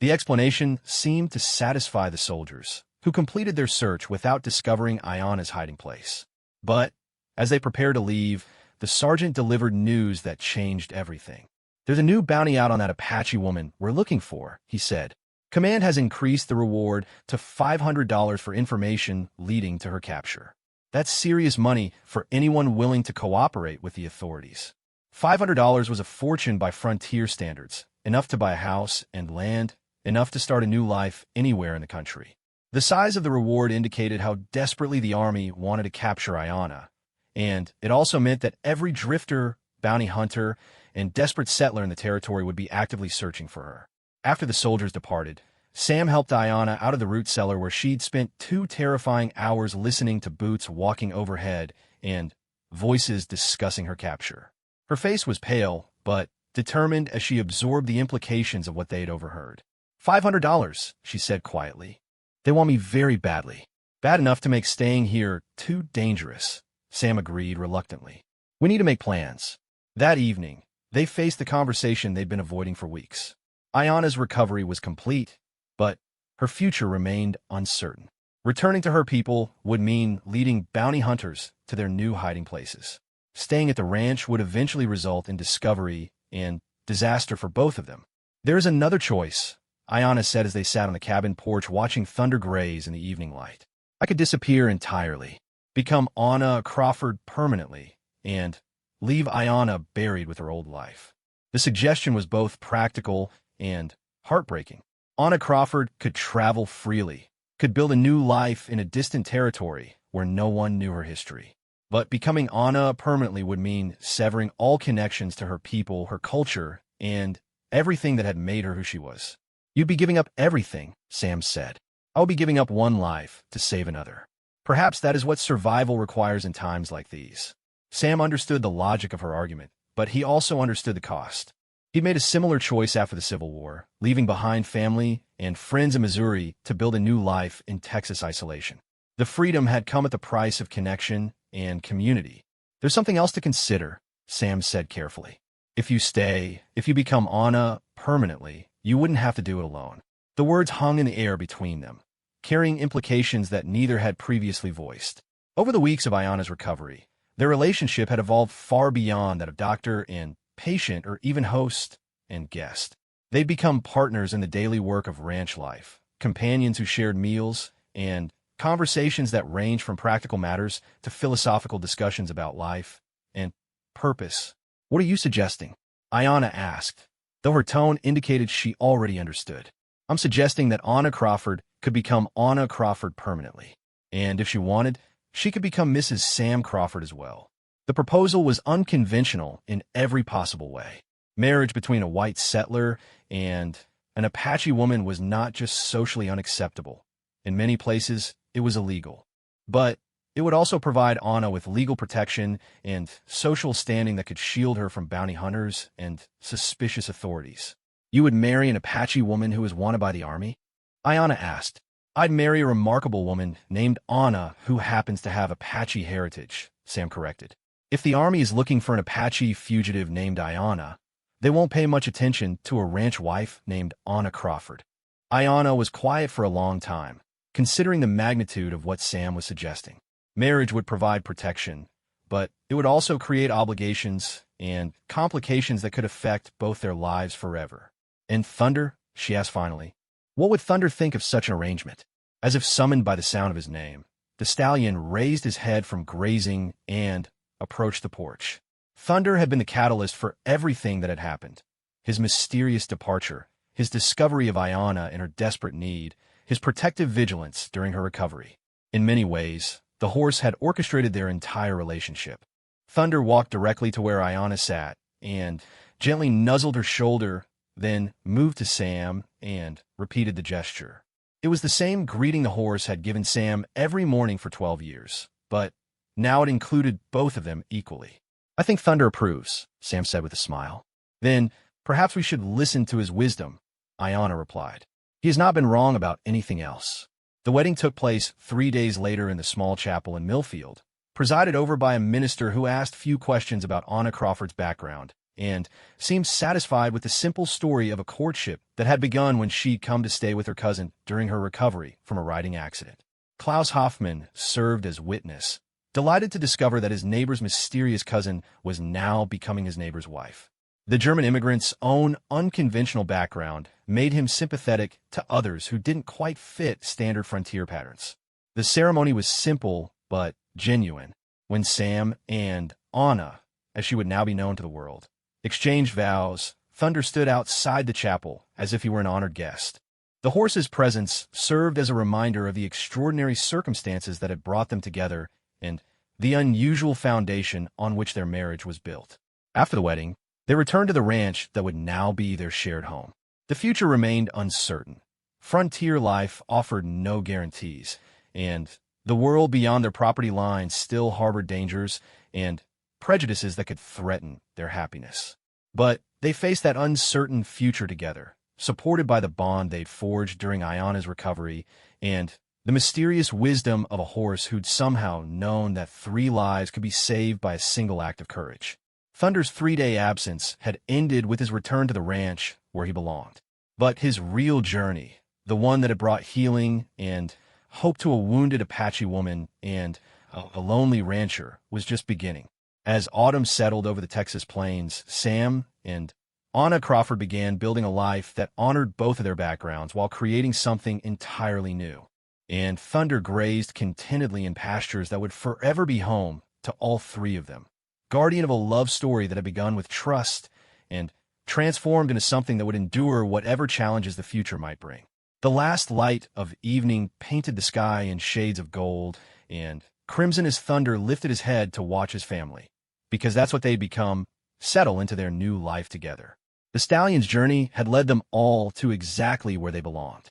The explanation seemed to satisfy the soldiers, who completed their search without discovering Ayanna's hiding place. But as they prepared to leave, the sergeant delivered news that changed everything. "There's a new bounty out on that Apache woman we're looking for," he said. "Command has increased the reward to $500 for information leading to her capture. That's serious money for anyone willing to cooperate with the authorities." $500 was a fortune by frontier standards, enough to buy a house and land, enough to start a new life anywhere in the country. The size of the reward indicated how desperately the army wanted to capture Ayanna, and it also meant that every drifter, bounty hunter, and desperate settler in the territory would be actively searching for her. After the soldiers departed, Sam helped Ayanna out of the root cellar where she'd spent 2 terrifying hours listening to boots walking overhead and voices discussing her capture. Her face was pale, but determined as she absorbed the implications of what they had overheard. $500, she said quietly. "They want me very badly. Bad enough to make staying here too dangerous," Sam agreed reluctantly. "We need to make plans." That evening, they faced the conversation they'd been avoiding for weeks. Ayanna's recovery was complete, but her future remained uncertain. Returning to her people would mean leading bounty hunters to their new hiding places. Staying at the ranch would eventually result in discovery and disaster for both of them. "There is another choice," Ayanna said as they sat on the cabin porch watching thunder graze in the evening light. "I could disappear entirely, become Anna Crawford permanently, and leave Ayanna buried with her old life." The suggestion was both practical and heartbreaking. Anna Crawford could travel freely, could build a new life in a distant territory where no one knew her history. But becoming Anna permanently would mean severing all connections to her people, her culture, and everything that had made her who she was. "You'd be giving up everything," Sam said. "I will be giving up one life to save another." Perhaps that is what survival requires in times like these. Sam understood the logic of her argument, but he also understood the cost. He'd made a similar choice after the Civil War, leaving behind family and friends in Missouri to build a new life in Texas isolation. The freedom had come at the price of connection and community. "There's something else to consider," Sam said carefully. If you become Anna permanently, you wouldn't have to do it alone." The words hung in the air between them, carrying implications that neither had previously voiced. Over the weeks of Ayana's recovery, their relationship had evolved far beyond that of doctor and patient or even host and guest. They'd become partners in the daily work of ranch life, companions who shared meals, and conversations that ranged from practical matters to philosophical discussions about life and purpose. "What are you suggesting?" Ayana asked, though her tone indicated she already understood. "I'm suggesting that Anna Crawford could become Anna Crawford permanently, and if she wanted, she could become Mrs. Sam Crawford as well." The proposal was unconventional in every possible way. Marriage between a white settler and an Apache woman was not just socially unacceptable. In many places, it was illegal. But it would also provide Anna with legal protection and social standing that could shield her from bounty hunters and suspicious authorities. "You would marry an Apache woman who is wanted by the Army?" Ayana asked. "I'd marry a remarkable woman named Anna who happens to have Apache heritage," Sam corrected. "If the Army is looking for an Apache fugitive named Ayana, they won't pay much attention to a ranch wife named Anna Crawford." Ayana was quiet for a long time, considering the magnitude of what Sam was suggesting. Marriage would provide protection, but it would also create obligations and complications that could affect both their lives forever. "And Thunder?" she asked finally. "What would Thunder think of such an arrangement?" As if summoned by the sound of his name, the stallion raised his head from grazing and approached the porch. Thunder had been the catalyst for everything that had happened. His mysterious departure, his discovery of Ayana and her desperate need, his protective vigilance during her recovery. In many ways, the horse had orchestrated their entire relationship. Thunder walked directly to where Ayana sat and gently nuzzled her shoulder, then moved to Sam and repeated the gesture. It was the same greeting the horse had given Sam every morning for 12 years, but now it included both of them equally. "I think Thunder approves," Sam said with a smile. "Then perhaps we should listen to his wisdom," Ayana replied. "He has not been wrong about anything else." The wedding took place 3 days later in the small chapel in Millfield, presided over by a minister who asked few questions about Anna Crawford's background and seemed satisfied with the simple story of a courtship that had begun when she'd come to stay with her cousin during her recovery from a riding accident. Klaus Hoffman served as witness, delighted to discover that his neighbor's mysterious cousin was now becoming his neighbor's wife. The German immigrant's own unconventional background made him sympathetic to others who didn't quite fit standard frontier patterns. The ceremony was simple but genuine when Sam and Anna, as she would now be known to the world, exchanged vows. Thunder stood outside the chapel as if he were an honored guest. The horse's presence served as a reminder of the extraordinary circumstances that had brought them together and the unusual foundation on which their marriage was built. After the wedding, they returned to the ranch that would now be their shared home. The future remained uncertain. Frontier life offered no guarantees, and the world beyond their property lines still harbored dangers and prejudices that could threaten their happiness. But they faced that uncertain future together, supported by the bond they'd forged during Ayana's recovery and the mysterious wisdom of a horse who'd somehow known that 3 lives could be saved by a single act of courage. Thunder's 3-day absence had ended with his return to the ranch where he belonged. But his real journey, the one that had brought healing and hope to a wounded Apache woman and a lonely rancher, was just beginning. As autumn settled over the Texas plains, Sam and Anna Crawford began building a life that honored both of their backgrounds while creating something entirely new. And Thunder grazed contentedly in pastures that would forever be home to all 3 of them, guardian of a love story that had begun with trust and transformed into something that would endure whatever challenges the future might bring. The last light of evening painted the sky in shades of gold, and crimson as Thunder lifted his head to watch his family, because that's what they'd become, settle into their new life together. The stallion's journey had led them all to exactly where they belonged.